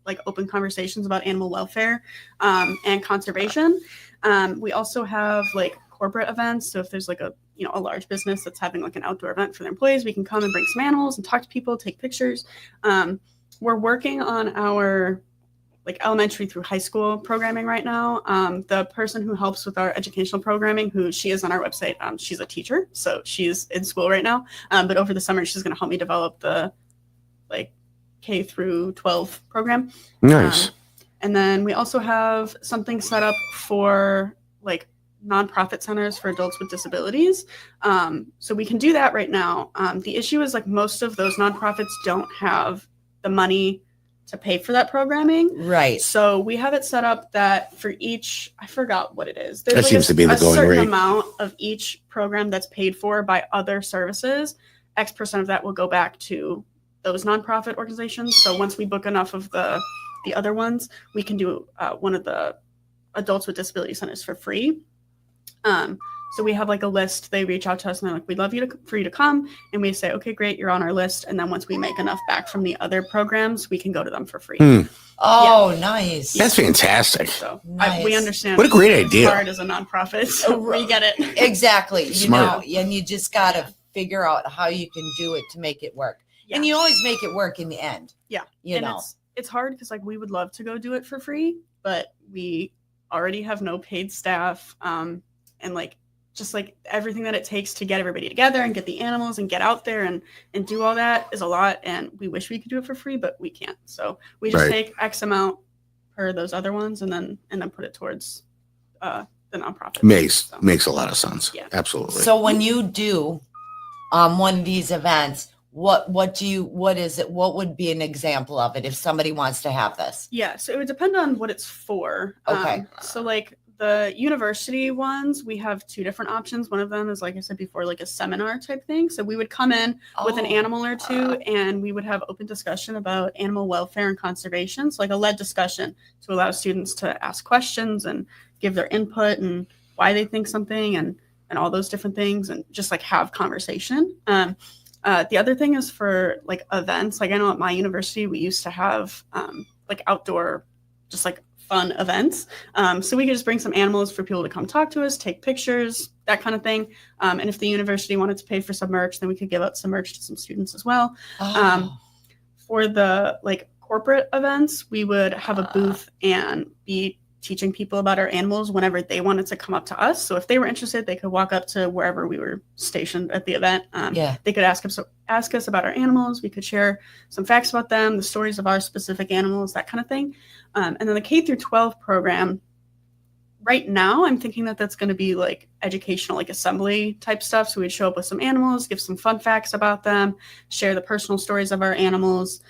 like open conversations about animal welfare and conservation. We also have like corporate events. So if there's like a large business that's having like an outdoor event for their employees, we can come and bring some animals and talk to people, take pictures. We're working on our like elementary through high school programming right now. The person who helps with our educational programming, she is on our website, she's a teacher, so she's in school right now. But over the summer, she's going to help me develop the like K through 12 program. Nice. And then we also have something set up for like nonprofit centers for adults with disabilities. So we can do that right now. The issue is like most of those nonprofits don't have the money to pay for that programming. Right. So we have it set up that for each, I forgot what it is. There's That like seems to be the a going certain rate. amount of each program that's paid for by other services. X% of that will go back to those nonprofit organizations. So once we book enough of the other ones, we can do one of the adults with disability centers for free. So we have like a list. They reach out to us and they're like, "We'd love for you to come." And we say, "Okay, great, you're on our list." And then once we make enough back from the other programs, we can go to them for free. Oh, nice. That's fantastic. So Nice. we understand. What a great it's idea. hard as a nonprofit, so we get it. Exactly. Smart. And you just got to figure out how you can do it to make it work. Yeah. And you always make it work in the end. Yeah. You And know. it's hard because like we would love to go do it for free, but we already have no paid staff, and like just like everything that it takes to get everybody together and get the animals and get out there and do all that is a lot. And we wish we could do it for free, but we can't. So we just Right. take X amount per those other ones and then put it towards the nonprofit. Makes a lot of sense. Yeah. Absolutely. So when you do one of these events, what is it? What would be an example of it if somebody wants to have this? Yeah, so it would depend on what it's for. Okay. So like the university ones, we have two different options. One of them is, like I said before, like a seminar type thing. So we would come in with an Oh. animal or two and we would have open discussion about animal welfare and conservation. So like a led discussion to allow students to ask questions and give their input and why they think something and all those different things and just like have conversation. The other thing is for like events. Like I know at my university, we used to have like outdoor, just like fun events. So we could just bring some animals for people to come talk to us, take pictures, that kind of thing. And if the university wanted to pay for some merch, then we could give out some merch to some students as well. Oh. For the like corporate events, we would have a booth and be teaching people about our animals whenever they wanted to come up to us. So if they were interested, they could walk up to wherever we were stationed at the event. They could ask us about our animals. We could share some facts about them, the stories of our specific animals, that kind of thing. And then the K through 12 program, right now, I'm thinking that that's going to be like educational, like assembly type stuff. So we'd show up with some animals, give some fun facts about them, share the personal stories of our animals.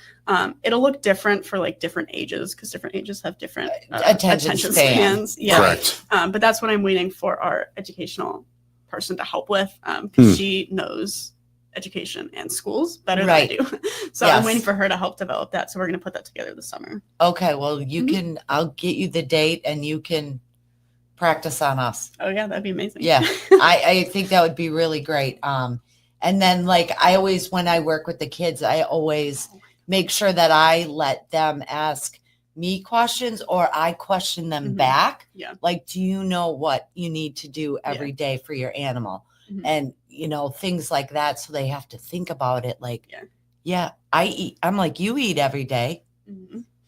It'll look different for like different ages because different ages have different attention spans. Yeah. Correct. But that's what I'm waiting for our educational person to help with because she knows education and schools better than I do. So I'm waiting for her to help develop that. So we're going to put that together this summer. Okay. Well, you can, I'll get you the date and you can practice on us. Oh yeah, that'd be amazing. Yeah. I think that would be really great. And then like I always, when I work with the kids, I always make sure that I let them ask me questions or I question them back. Yeah. Like, do you know what you need to do every day for your animal? And, you know, things like that. So they have to think about it. Like, I eat. I'm like, you eat every day,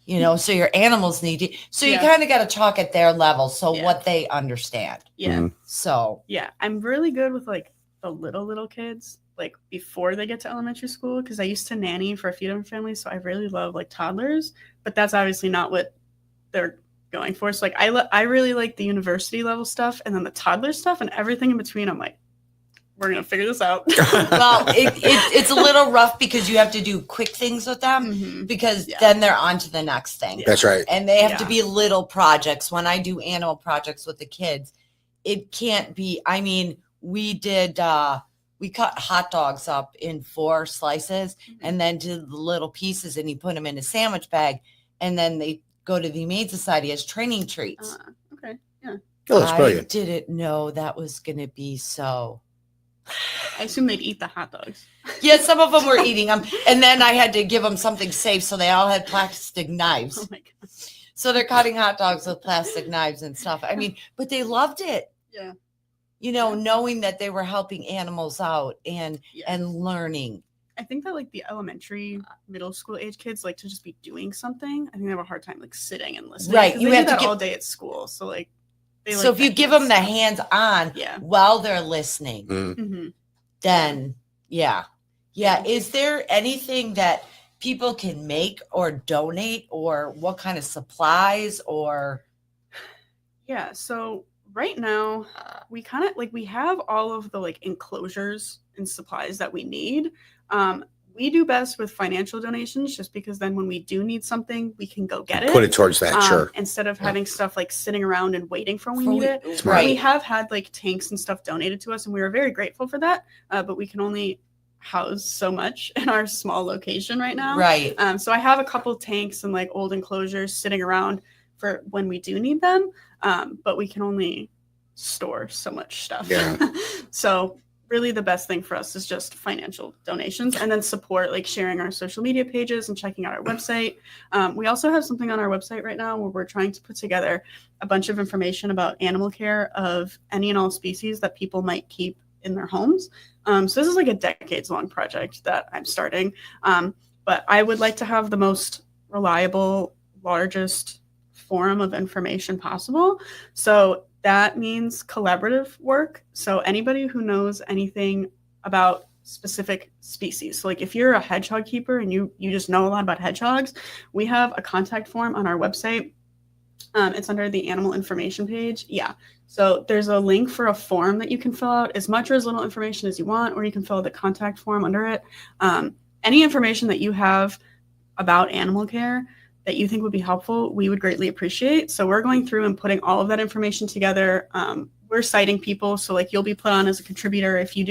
you know, so your animals need to. So you kind of got to talk at their level. So what they understand. Yeah. So. Yeah. I'm really good with like the little kids, like before they get to elementary school, because I used to nanny for a few different families. So I really love like toddlers, but that's obviously not what they're going for. So like I really like the university level stuff and then the toddler stuff and everything in between. I'm like, we're going to figure this out. Well, it's a little rough because you have to do quick things with them because then they're on to the next thing. That's right. And they have to be little projects. When I do animal projects with the kids, it can't be, I mean, we cut hot dogs up in 4 slices and then did the little pieces and you put them in a sandwich bag and then they go to the Humane Society as training treats. Okay. Yeah. Oh, that's brilliant. I didn't know that was going to be so. I assume they'd eat the hot dogs. Yeah, some of them were eating them. And then I had to give them something safe. So they all had plastic knives. Oh my God. So they're cutting hot dogs with plastic knives and stuff. I mean, but they loved it. Yeah. You know, knowing that they were helping animals out and learning. I think that like the elementary, middle school age kids like to just be doing something. I think they have a hard time like sitting and listening. Right. You have do to that all day at school. So like, so if you give them the hands on while they're listening, then is there anything that people can make or donate or what kind of supplies or? Yeah. So right now we kind of like, we have all of the like enclosures and supplies that we need. We do best with financial donations just because then when we do need something, we can go get it. Put it towards that, sure. Instead of having stuff like sitting around and waiting for when we need it. Right. We have had like tanks and stuff donated to us and we were very grateful for that. But we can only house so much in our small location right now. Right. So I have a couple tanks and like old enclosures sitting around for when we do need them. But we can only store so much stuff. Yeah. So really the best thing for us is just financial donations and then support, like sharing our social media pages and checking out our website. We also have something on our website right now where we're trying to put together a bunch of information about animal care of any and all species that people might keep in their homes. So this is like a decades-long project that I'm starting. But I would like to have the most reliable, largest forum of information possible. So that means collaborative work. So anybody who knows anything about specific species. So like if you're a hedgehog keeper and you just know a lot about hedgehogs, we have a contact form on our website. It's under the animal information page. Yeah. So there's a link for a form that you can fill out as much or as little information as you want, or you can fill out the contact form under it. Any information that you have about animal care that you think would be helpful, we would greatly appreciate. So we're going through and putting all of that information together. We're citing people. So like you'll be put on as a contributor if you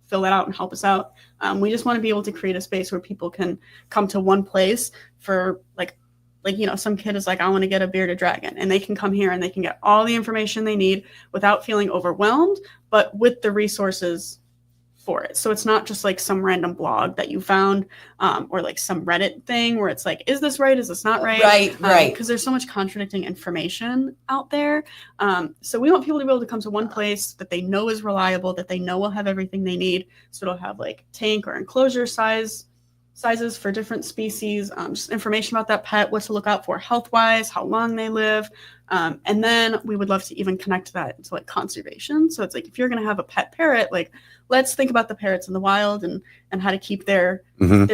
fill that out and help us out. We just want to be able to create a space where people can come to one place for like, you know, some kid is like, I want to get a bearded dragon, and they can come here and they can get all the information they need without feeling overwhelmed, but with the resources for it. So it's not just like some random blog that you found or like some Reddit thing where it's like, is this right? Is this not right? Right. Because there's so much contradicting information out there. So we want people to be able to come to one place that they know is reliable, that they know will have everything they need. So it'll have like tank or enclosure size sizes for different species, just information about that pet, what to look out for health-wise, how long they live. And then we would love to even connect that to like conservation. So it's like, if you're going to have a pet parrot, like let's think about the parrots in the wild and how to keep their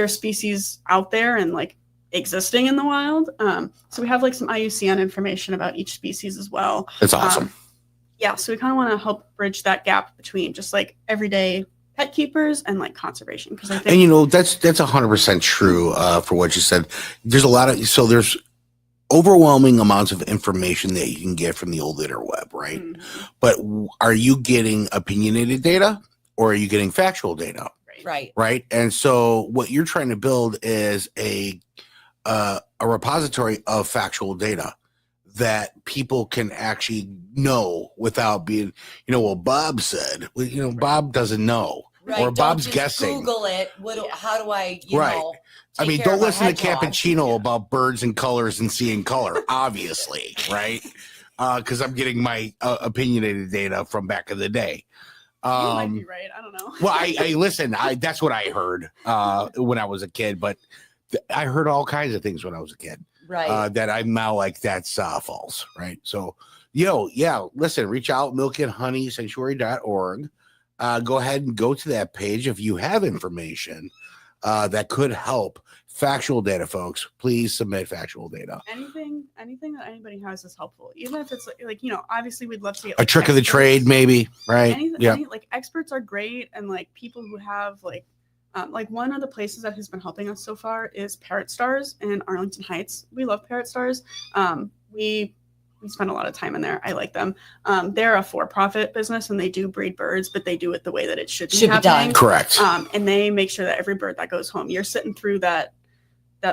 species out there and like existing in the wild. So we have like some IUCN information about each species as well. That's awesome. Yeah. So we kind of want to help bridge that gap between just like everyday pet keepers and like conservation. Because I think, and you know, that's 100% true for what you said. There's there's overwhelming amounts of information that you can get from the old interweb, right? But are you getting opinionated data or are you getting factual data? Right. And so what you're trying to build is a repository of factual data that people can actually know without being, well, Bob said, Bob doesn't know. Right. Or Don't Bob's just guessing. Google it. How do I, Right. I mean, take care don't of a listen to hedgehog? Cappuccino about birds and colors and seeing color, obviously, right? Because I'm getting my opinionated data from back in the day. you might be right. I don't know. Well, I listen. That's what I heard when I was a kid, but I heard all kinds of things when I was a kid. Right. That I'm now like, that's false, right? So, listen, reach out, milkandhoneysanctuary.org. Go ahead and go to that page if you have information that could help. Factual data, folks. Please submit factual data. Anything that anybody has is helpful. Even if it's like obviously we'd love to get A trick of the trade, maybe, right? Like experts are great, and like people who have like one of the places that has been helping us so far is Parrot Stars in Arlington Heights. We love Parrot Stars. We spend a lot of time in there. I like them. They're a for-profit business and they do breed birds, but they do it the way that it should be happening. Done. Correct. And they make sure that every bird that goes home, you're sitting through that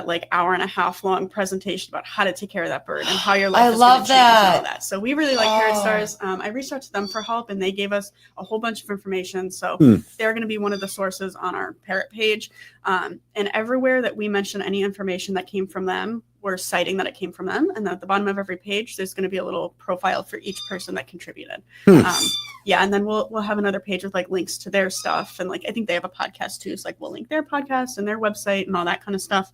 like hour and a half long presentation about how to take care of that bird and how your life is going to change and all that. So we really like Parrot Stars. I reached out to them for help and they gave us a whole bunch of information. So they're going to be one of the sources on our parrot page. And everywhere that we mention any information that came from them, we're citing that it came from them. And then at the bottom of every page, there's going to be a little profile for each person that contributed. And then we'll have another page with like links to their stuff. And like, I think they have a podcast too. So like we'll link their podcast and their website and all that kind of stuff.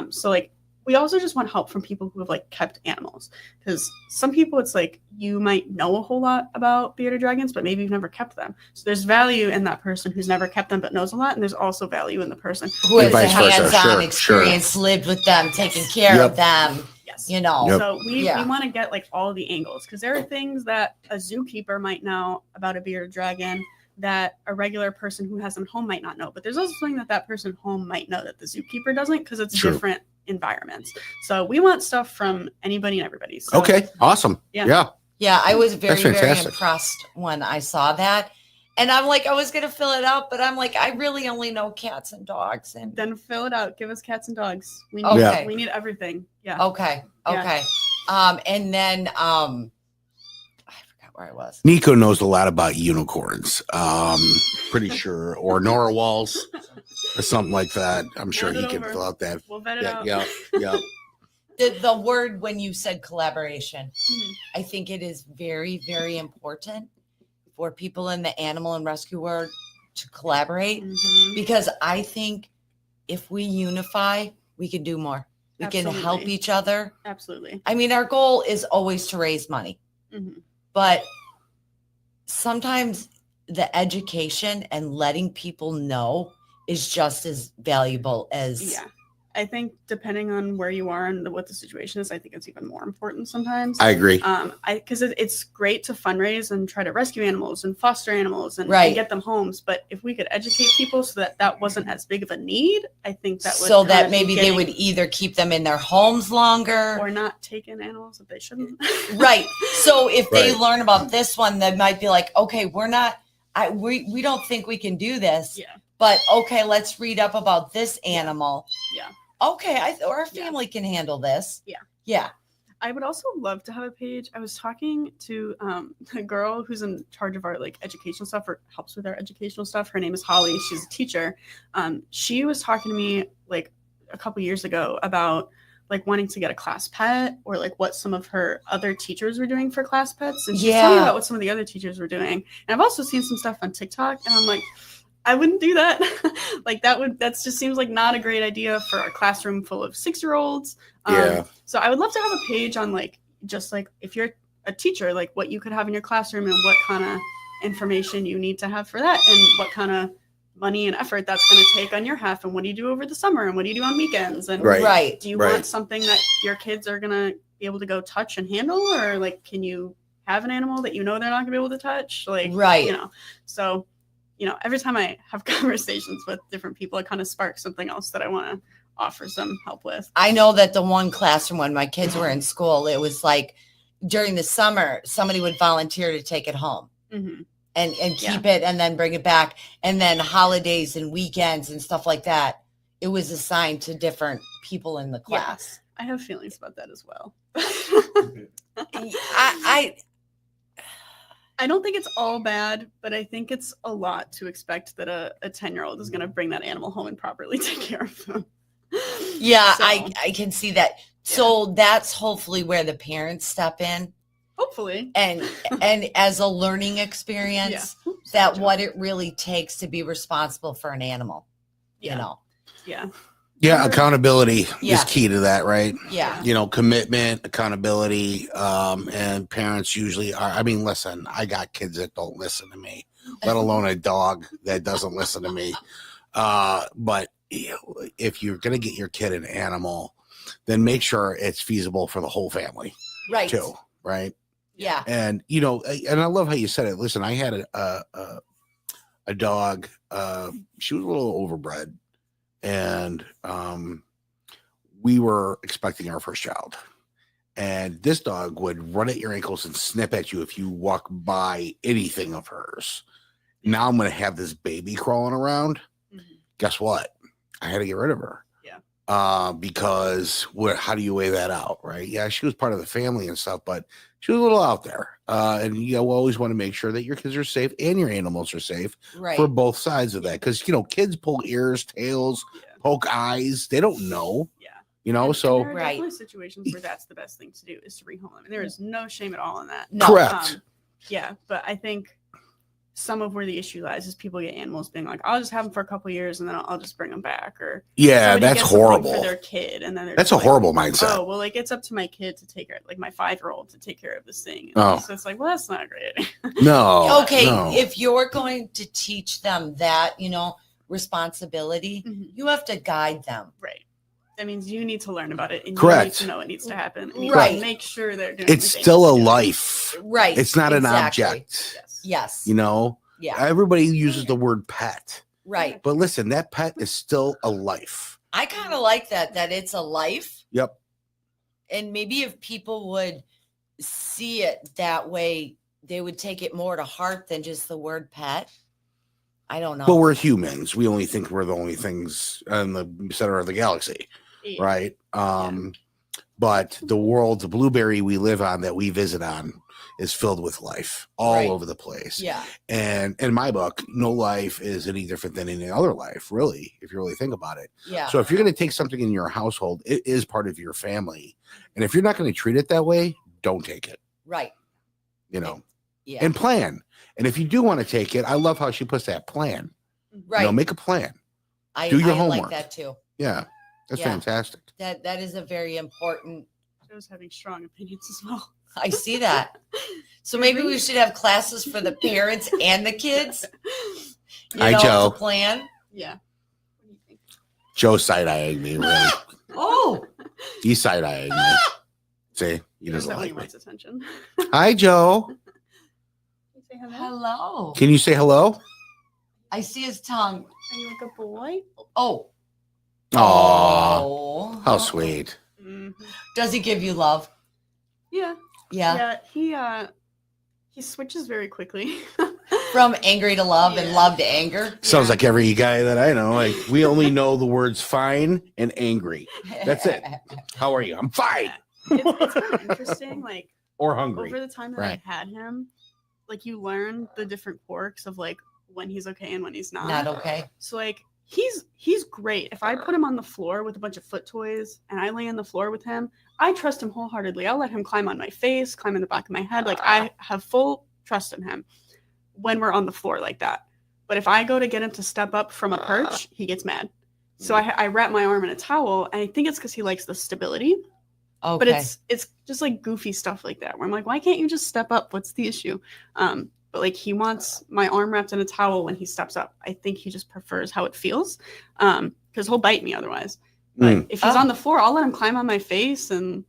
So like, we also just want help from people who have like kept animals, because some people it's like you might know a whole lot about bearded dragons, but maybe you've never kept them. So there's value in that person who's never kept them but knows a lot, and there's also value in the person who has a vice versa. hands-on experience, lived with them, taken care of them. Yes. So we want to get like all the angles, because there are things that a zookeeper might know about a bearded dragon that a regular person who has them home might not know, but there's also something that person home might know that the zookeeper doesn't, because it's different environments. So we want stuff from anybody and everybody. So, okay, awesome. Yeah, I was very impressed when I saw that, and I'm like, I was gonna fill it out, but I'm like, I really only know cats and dogs. And then fill it out. Give us cats and dogs. We need everything. Yeah. Okay. And then I forgot where I was. Nico knows a lot about unicorns. Pretty sure, or narwhals. Or something like that. I'm sure he can fill out that. We'll vet it out. Yeah. The word when you said collaboration, I think it is very, very important for people in the animal and rescue world to collaborate, because I think if we unify, we can do more. We can help each other. Absolutely. I mean, our goal is always to raise money, but sometimes the education and letting people know is just as valuable as I think depending on where you are and what the situation is, I think it's even more important sometimes. I agree. Because it's great to fundraise and try to rescue animals and foster animals and get them homes. But if we could educate people so that wasn't as big of a need, I think that would. So that maybe they would either keep them in their homes longer or not take in animals that they shouldn't. Right. So if they learn about this one, they might be like, okay, we don't think we can do this. Yeah. But okay, let's read up about this animal. Yeah. Okay, our family can handle this. Yeah. I would also love to have a page. I was talking to a girl who's in charge of our like educational stuff, or helps with our educational stuff. Her name is Holly. She's a teacher. She was talking to me like a couple years ago about like wanting to get a class pet, or like what some of her other teachers were doing for class pets. And she's telling me about what some of the other teachers were doing. And I've also seen some stuff on TikTok, and I'm like, I wouldn't do that. Like that just seems like not a great idea for a classroom full of 6-year-olds. Yeah. So I would love to have a page on like, just like if you're a teacher, like what you could have in your classroom and what kind of information you need to have for that and what kind of money and effort that's going to take on your half and what do you do over the summer and what do you do on weekends and Right. do you want something that your kids are going to be able to go touch and handle, or like can you have an animal that you know they're not going to be able to touch, like Right. you know? So every time I have conversations with different people, it kind of sparks something else that I want to offer some help with. I know that the one classroom when my kids were in school, it was like during the summer, somebody would volunteer to take it home. Mm-hmm. And keep it and then bring it back. And then holidays and weekends and stuff like that, it was assigned to different people in the class. I have feelings about that as well. I don't think it's all bad, but I think it's a lot to expect that a 10-year-old is going to bring that animal home and properly take care of them. Yeah, So, I can see that. So that's hopefully where the parents step in. hopefully. And as a learning experience, that what it really takes to be responsible for an animal, you know? Yeah. Yeah, accountability Yeah. is key to that, right? Yeah. Commitment, accountability, and parents usually are. I mean, listen, I got kids that don't listen to me, let alone a dog that doesn't listen to me. But if you're going to get your kid an animal, then make sure it's feasible for the whole family, Right. too, right? Yeah. And and I love how you said it. Listen, I had a dog. She was a little overbred, and we were expecting our first child. And this dog would run at your ankles and snip at you if you walk by anything of hers. Now I'm going to have this baby crawling around. Mm-hmm. Guess what? I had to get rid of her. Because how do you weigh that out, right? Yeah, she was part of the family and stuff, but she was a little out there. And we always want to make sure that your kids are safe and your animals are safe Right. for both sides of that. Because kids pull ears, tails, poke eyes. They don't know. And So there are definitely situations where that's the best thing to do is to rehome them. And there is no shame at all in that. No. Correct. But I think some of where the issue lies is people get animals being like, I'll just have them for a couple of years and then I'll just bring them back. Or somebody that's gets something horrible for their kid, and then that's a horrible mindset. Oh, well, like it's up to my kid to take care, like my 5-year-old to take care of this thing. Oh. So it's like, well, that's not a great idea. No. Okay, no. if you're going to teach them that, responsibility, you have to guide them. Right. That means you need to learn about it, and Correct. you need to know what needs to happen. And you Right. gotta make sure they're doing It's everything still a together. life. Right. It's not an exactly. object. Yes. Yes. Yeah. Everybody uses the word pet. Right. But listen, that pet is still a life. I kind of like that it's a life. Yep. And maybe if people would see it that way, they would take it more to heart than just the word pet. I don't know. But we're humans. We only think we're the only things in the center of the galaxy, Yeah. right? But the world, the blueberry we live on, that we visit on, is filled with life all Right. over the place. Yeah. And in my book, no life is any different than any other life, really, if you really think about it. Yeah. So if you're going to take something in your household, it is part of your family. And if you're not going to treat it that way, don't take it, Right. Yeah. Yeah. And plan. And if you do want to take it, I love how she puts that plan. Right. Make a plan. I do your like homework. that too. Yeah. That's Yeah. fantastic. That is a very important. Joe's having strong opinions as well. I see that. So maybe we should have classes for the parents and the kids. Hi, Joe. To plan. Yeah. What do you think? Joe side-eyeing me, really. Oh. He's side-eyeing me. See, he doesn't That like me. wants attention. Hi, Joe. Can you say hello? Hello. Can you say hello? I see his tongue. Are you like a boy? Oh. Aw, how sweet. Mhm. Does he give you love? Yeah. Yeah. Yeah. He switches very quickly. From angry to love and Yeah. love to anger. Sounds like every guy that I know. Like, we only know the words fine and angry. That's it. How are you? I'm fine. It's kind of interesting. Like Or hungry. over the time that Right. I had him, like you learn the different quirks of like when he's okay and when he's not. Not okay. So like he's great. If I put him on the floor with a bunch of foot toys and I lay on the floor with him, I trust him wholeheartedly. I'll let him climb on my face, climb in the back of my head. Like I have full trust in him when we're on the floor like that. But if I go to get him to step up from a perch, he gets mad. So I wrap my arm in a towel, and I think it's because he likes the stability. Okay. But it's just like goofy stuff like that where I'm like, why can't you just step up? What's the issue? But like he wants my arm wrapped in a towel when he steps up. I think he just prefers how it feels because he'll bite me otherwise. But if he's on the floor, I'll let him climb on my face. And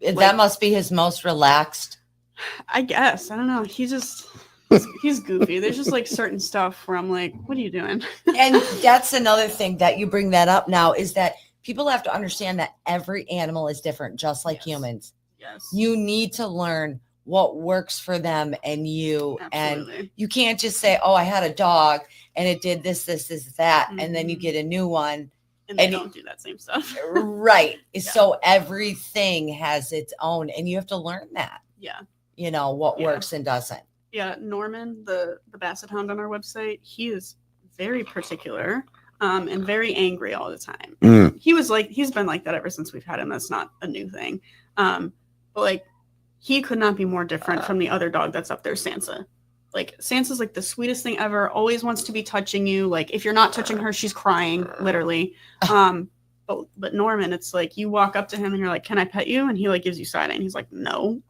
that must be his most relaxed. I guess. I don't know. He's goofy. There's just like certain stuff where I'm like, what are you doing? And that's another thing that you bring that up now is that people have to understand that every animal is different, just like humans. Yes. You need to learn what works for them and you. Absolutely. And you can't just say, oh, I had a dog and it did this, that. And then you get a new one. And they don't do that same stuff. Right. Yeah. So everything has its own and you have to learn that. Yeah. You know, what works and doesn't. Yeah. Norman, the Basset Hound on our website, he is very particular. And very angry all the time. He's been like that ever since we've had him. That's not a new thing. But like he could not be more different from the other dog that's up there, Sansa. Like Sansa's like the sweetest thing ever, always wants to be touching you. Like if you're not touching her, she's crying, literally. But Norman, it's like you walk up to him and you're like, can I pet you? And he like gives you side eye and he's like, no.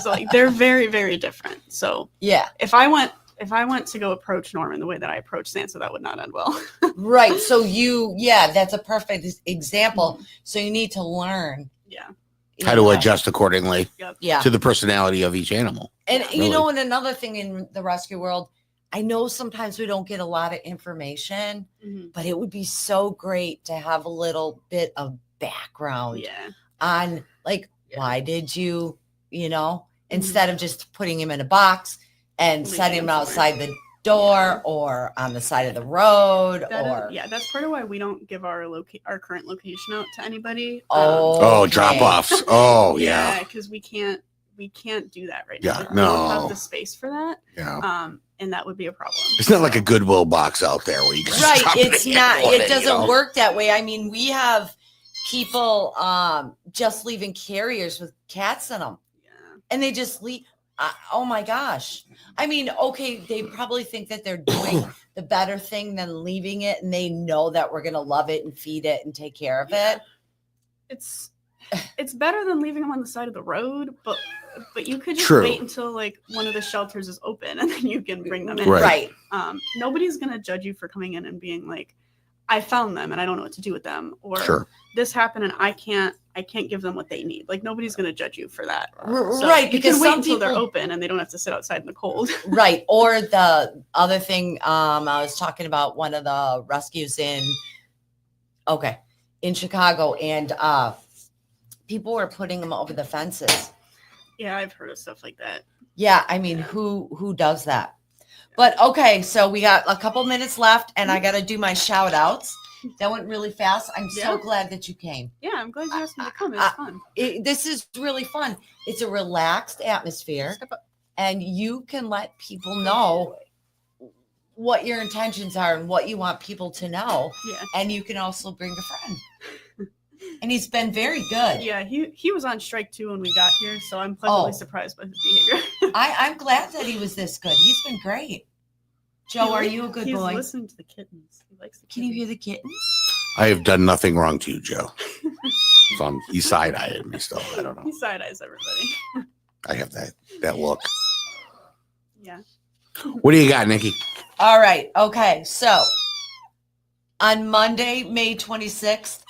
So like they're very, very different. So yeah. If I went to go approach Norman the way that I approach Sansa, that would not end well. Right. So that's a perfect example. So you need to learn. Yeah. How to adjust accordingly Yeah. to the personality of each animal. And you know, and another thing in the rescue world, I know sometimes we don't get a lot of information, but it would be so great to have a little bit of background on like, why did you, instead of just putting him in a box and setting him outside the door or on the side of the road that's part of why we don't give our current location out to anybody. Drop offs. Because we can't do that right now. Like, we don't have the space for that. And that would be a problem. It's not like a Goodwill box out there where you can right. drop It's not. It doesn't work. work that way. I mean, we have people just leaving carriers with cats in them, and they just leave. Oh my gosh. I mean, okay, they probably think that they're doing the better thing than leaving it, and they know that we're going to love it and feed it and take care of it. It's better than leaving them on the side of the road, but you could just wait until like one of the shelters is open and then you can bring them in. Right. Nobody's going to judge you for coming in and being like, I found them and I don't know what to do with them, or this happened and I can't give them what they need. Like nobody's going to judge you for that. So right. Because you can wait until they're open and they don't have to sit outside in the cold. Right. Or the other thing, I was talking about one of the rescues in Chicago, and people were putting them over the fences. Yeah, I've heard of stuff like that. Yeah. I mean, who does that? But okay, so we got a couple minutes left and I got to do my shout outs. That went really fast. I'm so glad that you came. Yeah, I'm glad you asked me to come. It was fun. This is really fun. It's a relaxed atmosphere and you can let people know what your intentions are and what you want people to know. Yeah. And you can also bring a friend. And he's been very good. Yeah, he was on strike too when we got here, so I'm pleasantly surprised by his behavior. I'm glad that he was this good. He's been great. Joe, are you a good boy? He's listening to the kittens. He likes the kittens. Can you hear the kittens? I have done nothing wrong to you, Joe. He side-eyed me still. I don't know. He side-eyes everybody. I have that look. Yeah. What do you got, Nikki? All right. Okay. So on Monday, May 26th,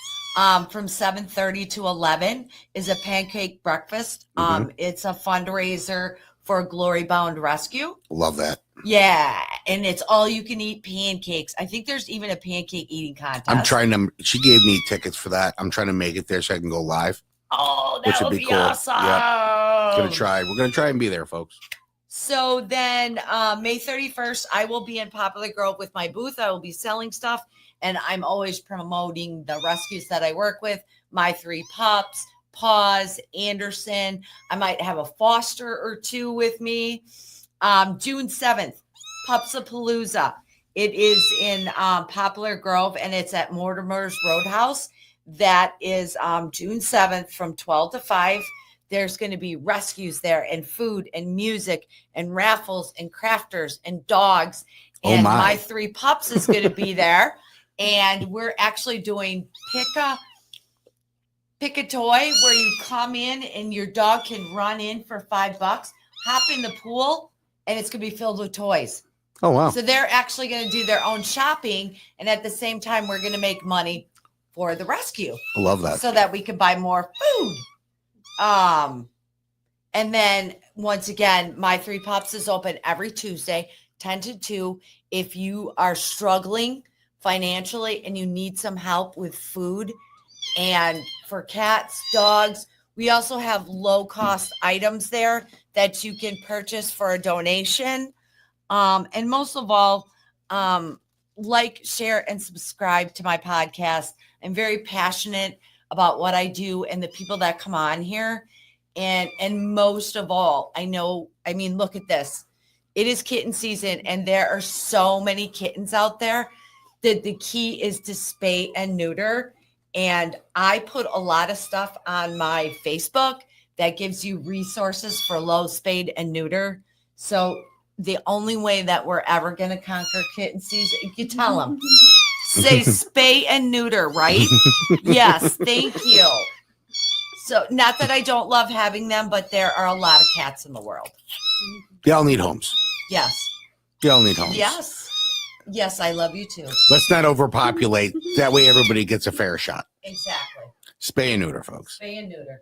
from 7:30 to 11 is a pancake breakfast. It's a fundraiser for Glory Bound Rescue. Love that. Yeah, and it's all you can eat pancakes. I think there's even a pancake eating contest. She gave me tickets for that. I'm trying to make it there so I can go live. Oh, that would be cool. Awesome. Yep. We're gonna try and be there, folks. So then May 31st, I will be in Poplar Grove with my booth. I will be selling stuff, and I'm always promoting the rescues that I work with. My 3 pups, Paws, Anderson. I might have a foster or 2 with me. June 7th, Pupsapalooza. It is in Poplar Grove, and it's at Mortimer's Roadhouse. That is June 7th from 12 to 5. There's going to be rescues there and food and music and raffles and crafters and dogs. Oh, And my. my 3 pups is going to be there. And we're actually doing pick a toy where you come in and your dog can run in for $5, hop in the pool, and it's going to be filled with toys. Oh, wow. So they're actually going to do their own shopping. And at the same time, we're going to make money for the rescue. I love that. So that we can buy more food. And then once again, my 3 pups is open every Tuesday, 10 to 2. If you are struggling financially and you need some help with food and for cats, dogs, we also have low cost items there that you can purchase for a donation. And most of all, like, share, and subscribe to my podcast. I'm very passionate about what I do and the people that come on here. And most of all, look at this. It is kitten season, and there are so many kittens out there that the key is to spay and neuter. And I put a lot of stuff on my Facebook that gives you resources for low spayed and neuter. So the only way that we're ever going to conquer kitten season, you tell them, say spay and neuter, right? Yes, thank you. So not that I don't love having them, but there are a lot of cats in the world. They all need homes. Yes. They all need homes. Yes. Yes, I love you too. Let's not overpopulate. That way everybody gets a fair shot. Exactly. Spay and neuter, folks. Spay and neuter.